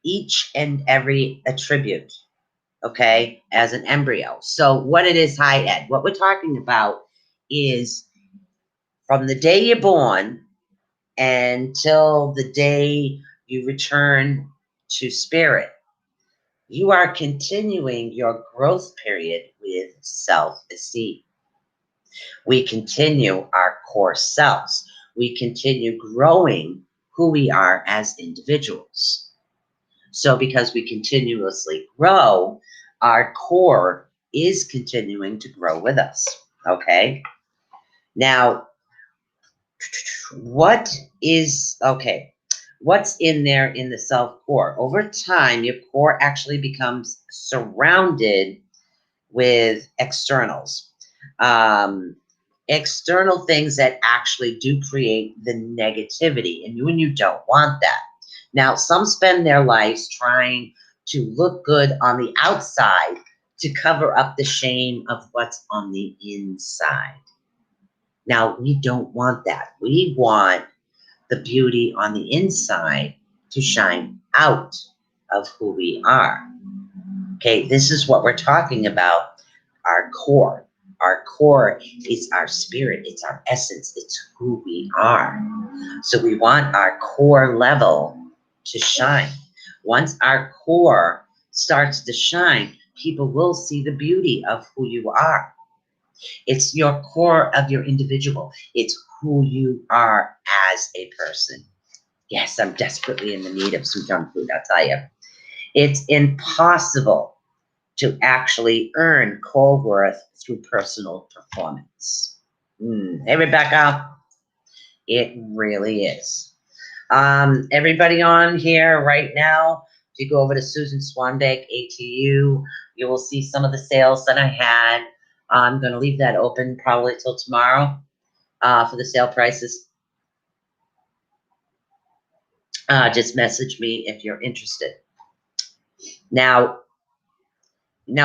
[SPEAKER 1] each and every attribute, okay, as an embryo. So what it is, high ed, what we're talking about is from the day you're born until the day you return to spirit, you are continuing your growth period with self-esteem. We continue our core selves. We continue growing who we are as individuals. So because we continuously grow, our core is continuing to grow with us. Okay. Now, what's in there in the self core? Over time, your core actually becomes surrounded with externals. Um, External things that actually do create the negativity, and you don't want that. Now, some spend their lives trying to look good on the outside to cover up the shame of what's on the inside. Now, we don't want that. We want the beauty on the inside to shine out of who we are. Okay, this is what we're talking about, our core. Our core is our spirit, it's our essence, it's who we are. So we want our core level to shine. Once our core starts to shine, people will see the beauty of who you are. It's your core of your individual. It's who you are as a person. Yes, I'm desperately in the need of some junk food, I'll tell you. It's impossible to actually earn core worth through personal performance. Hey, Rebecca, it really is. Everybody on here right now, if you go over to Susan Swanbeck, ATU, you will see some of the sales that I had. I'm going to leave that open probably till tomorrow for the sale prices. Just message me if you're interested. Now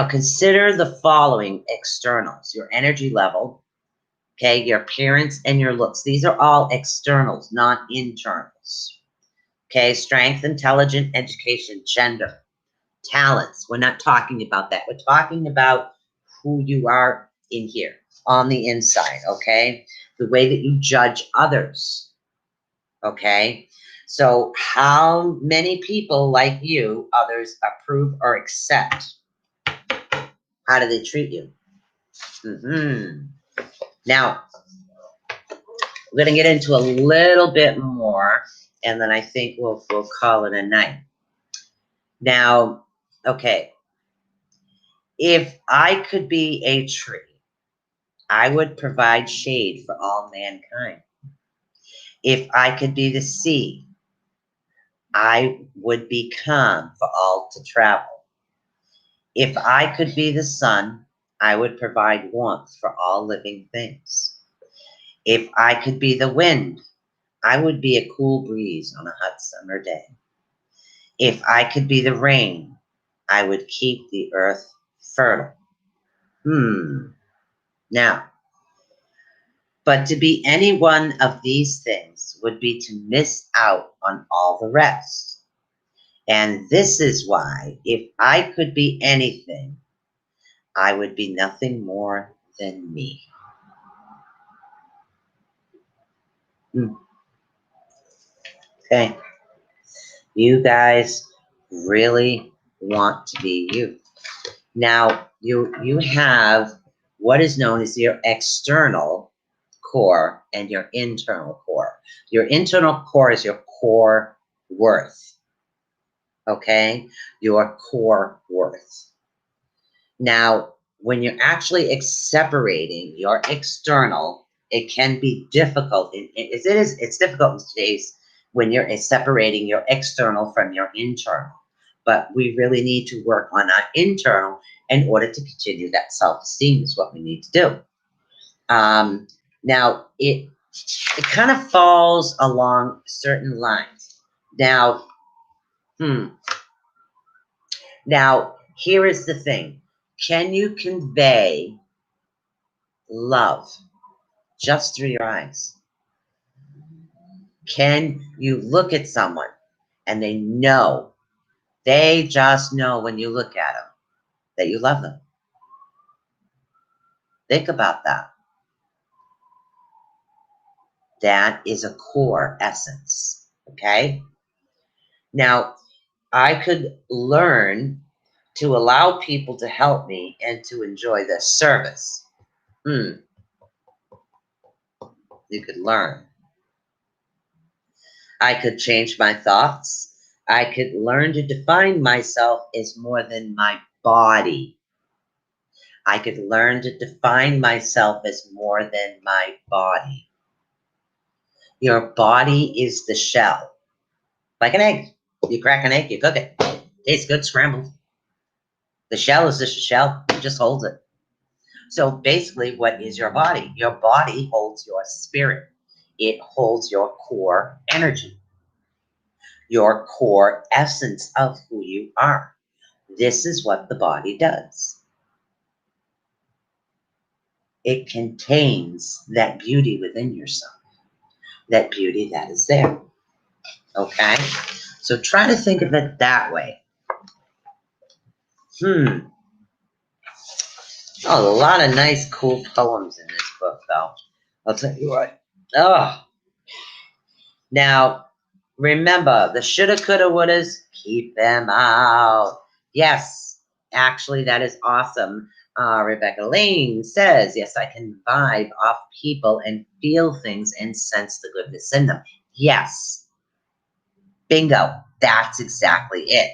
[SPEAKER 1] consider the following externals: your energy level, okay, your appearance and your looks. These are all externals, not internals. Okay, strength, intelligence, education, gender, talents. We're not talking about that. We're talking about who you are in here, on the inside, okay? The way that you judge others, okay? So how many people like you, others approve or accept? How do they treat you? Now, we're going to get into a little bit more, and then I think we'll call it a night. Now, okay, if I could be a tree, I would provide shade for all mankind. If I could be the sea, I would be calm for all to travel. If I could be the sun, I would provide warmth for all living things. If I could be the wind, I would be a cool breeze on a hot summer day. If I could be the rain, I would keep the earth fertile. Now, but to be any one of these things would be to miss out on all the rest. And this is why, if I could be anything, I would be nothing more than me. Okay. You guys really want to be you. Now, you have what is known as your external core and your internal core. Your internal core is your core worth. Okay? Your core worth. Now, when you're actually separating your external, it can be difficult. It's difficult in today's when you're separating your external from your internal. but we really need to work on our internal in order to continue that self-esteem is what we need to do. Now, it kind of falls along certain lines. Now, now, here is the thing. Can you convey love just through your eyes? Can you look at someone and they just know when you look at them that you love them? Think about that. That is a core essence, okay? Now, I could learn to allow people to help me and to enjoy their service. You could learn. I could change my thoughts. I could learn to define myself as more than my body. I could learn to define myself as more than my body. Your body is the shell. Like an egg. You crack an egg, you cook it. Tastes good scrambled. The shell is just a shell. It just holds it. So basically, what is your body? Your body holds your spirit. It holds your core energy, your core essence of who you are. This is what the body does. It contains that beauty within yourself, that beauty that is there. Okay? So try to think of it that way. Oh, a lot of nice, cool poems in this book, though. I'll tell you what. Oh. Now, remember, the shoulda, coulda, wouldas, keep them out. Yes, actually, that is awesome. Rebecca Lane says, yes, I can vibe off people and feel things and sense the goodness in them. Yes. Bingo. That's exactly it.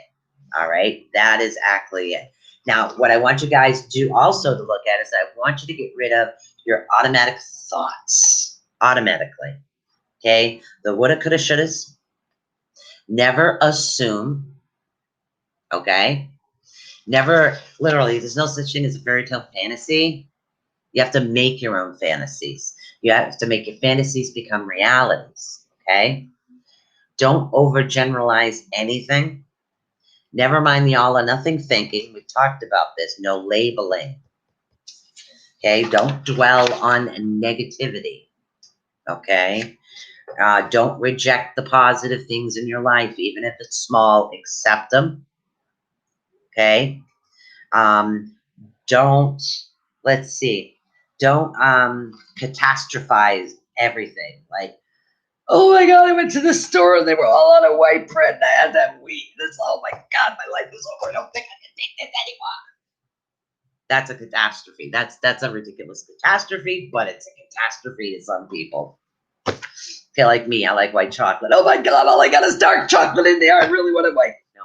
[SPEAKER 1] All right. That is exactly it. Now, what I want you guys to do also to look at is I want you to get rid of your automatic thoughts automatically. Okay. The woulda, coulda, shouldas. Never assume. Okay. Never, literally, there's no such thing as a fairy tale fantasy. You have to make your own fantasies. You have to make your fantasies become realities. Okay. Don't overgeneralize anything. Never mind the all or nothing thinking. We've talked about this. No labeling. Okay. Don't dwell on negativity. Okay. Don't reject the positive things in your life, even if it's small. Accept them. Okay. Don't, let's see. Don't catastrophize everything. Like, oh my God, I went to the store and they were all on a white bread and I had that wheat. Oh my God, my life is over. I don't think I can take this anymore. That's a catastrophe. That's a ridiculous catastrophe, but it's a catastrophe to some people. Feel like me, I like white chocolate. Oh my God, all I got is dark chocolate in there. I really want to white. No,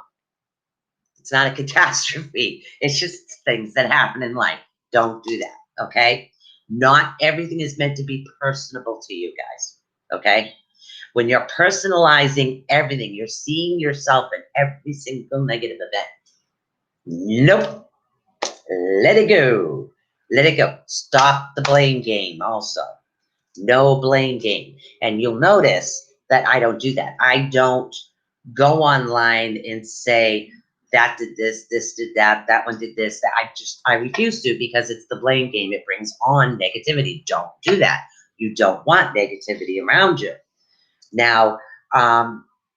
[SPEAKER 1] it's not a catastrophe. It's just things that happen in life. Don't do that, okay? Not everything is meant to be personable to you guys, okay? When you're personalizing everything, you're seeing yourself in every single negative event. Nope. Let it go. Let it go. Stop the blame game also. No blame game. And you'll notice that I don't do that. I don't go online and say, that did this did that, that one did this, that I refuse to, because it's the blame game. It brings on negativity. Don't do that. You don't want negativity around you. Now,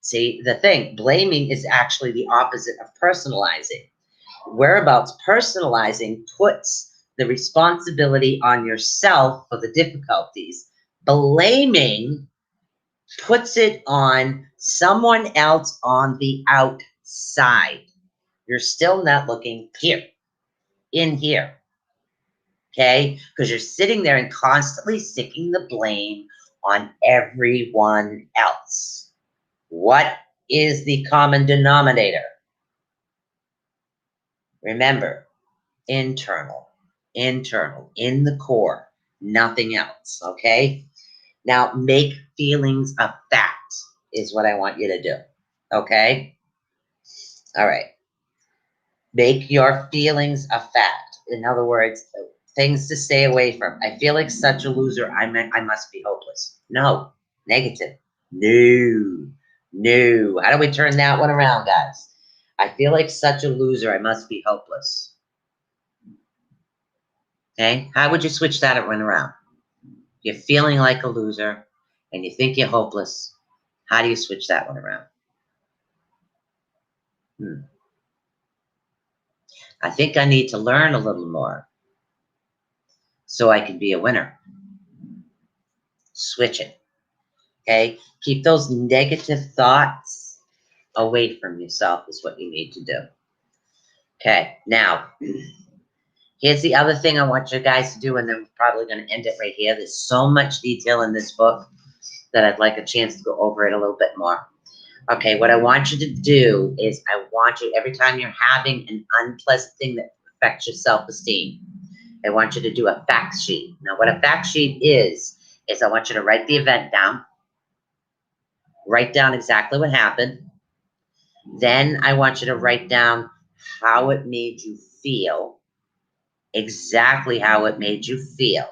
[SPEAKER 1] see, the thing, blaming is actually the opposite of personalizing. Whereabouts personalizing puts the responsibility on yourself for the difficulties. Blaming puts it on someone else on the outside. You're still not looking here, in here, okay? Because you're sitting there and constantly sticking the blame on everyone else. What is the common denominator? Remember, internal, in the core, nothing else, okay? Now, make feelings a fact is what I want you to do, okay? All right. Make your feelings a fact. In other words, things to stay away from. I feel like such a loser. I must be hopeless. No, negative. No, no. How do we turn that one around, guys? I feel like such a loser. I must be hopeless. Okay, how would you switch that one around? You're feeling like a loser and you think you're hopeless. How do you switch that one around? I think I need to learn a little more so I can be a winner. Switch it. Okay? Keep those negative thoughts away from yourself is what you need to do. Okay, now, here's the other thing I want you guys to do, and then we're probably going to end it right here. There's so much detail in this book that I'd like a chance to go over it a little bit more. Okay, what I want you to do is I want you, every time you're having an unpleasant thing that affects your self-esteem, I want you to do a fact sheet. Now, what a fact sheet is I want you to write the event down, write down exactly what happened. Then I want you to write down how it made you feel, exactly how it made you feel.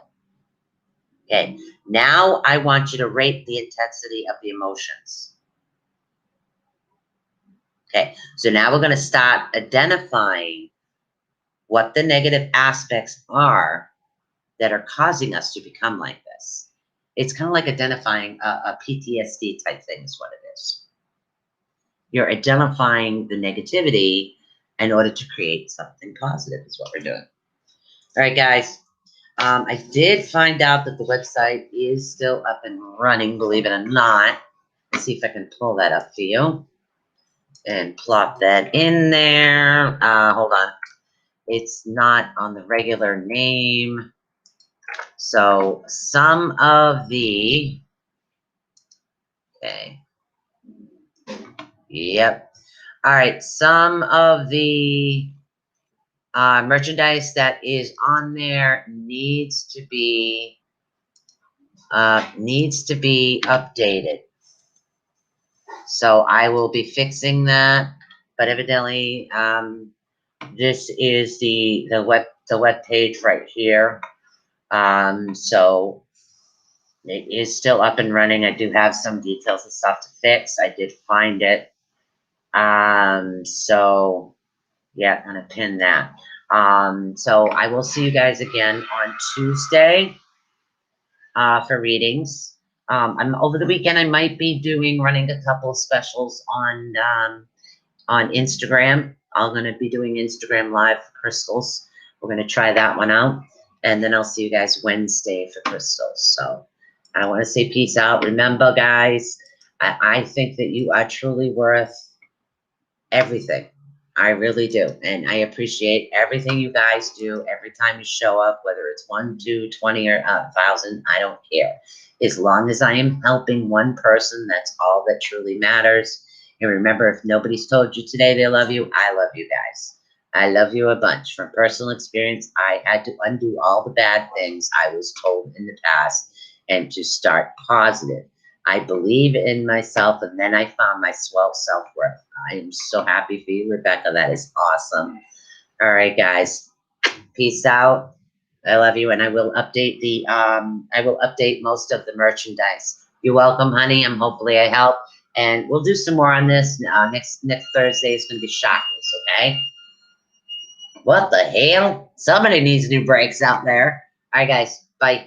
[SPEAKER 1] Okay, now I want you to rate the intensity of the emotions. Okay, so now we're going to start identifying what the negative aspects are that are causing us to become like this. It's kind of like identifying a PTSD type thing is what it is. You're identifying the negativity in order to create something positive is what we're doing. All right, guys. I did find out that the website is still up and running, believe it or not. Let's see if I can pull that up for you and plop that in there. Hold on. It's not on the regular name. So some of the, okay. Yep. All right. Some of the merchandise that is on there needs to be updated. So I will be fixing that. But evidently, this is the web page right here. So it is still up and running. I do have some details and stuff to fix. I did find it. So yeah, I'm gonna pin that. So I will see you guys again on Tuesday for readings. I'm over the weekend. I might be running a couple of specials on Instagram. I'm gonna be doing Instagram Live for crystals. We're gonna try that one out, and then I'll see you guys Wednesday for crystals. So I want to say peace out. Remember, guys, I think that you are truly worth everything. I really do. And I appreciate everything you guys do every time you show up, whether it's 1, 2, 20, or 1,000. I don't care. As long as I am helping one person, that's all that truly matters. And remember, if nobody's told you today they love you, I love you guys. I love you a bunch. From personal experience, I had to undo all the bad things I was told in the past and to start positive. I believe in myself, and then I found my self-worth. I am so happy for you, Rebecca. That is awesome. All right, guys. Peace out. I love you, and I will update most of the merchandise. You're welcome, honey. Hopefully I help, and we'll do some more on this. Next Thursday is going to be chakras, okay? What the hell? Somebody needs new brakes out there. All right, guys. Bye.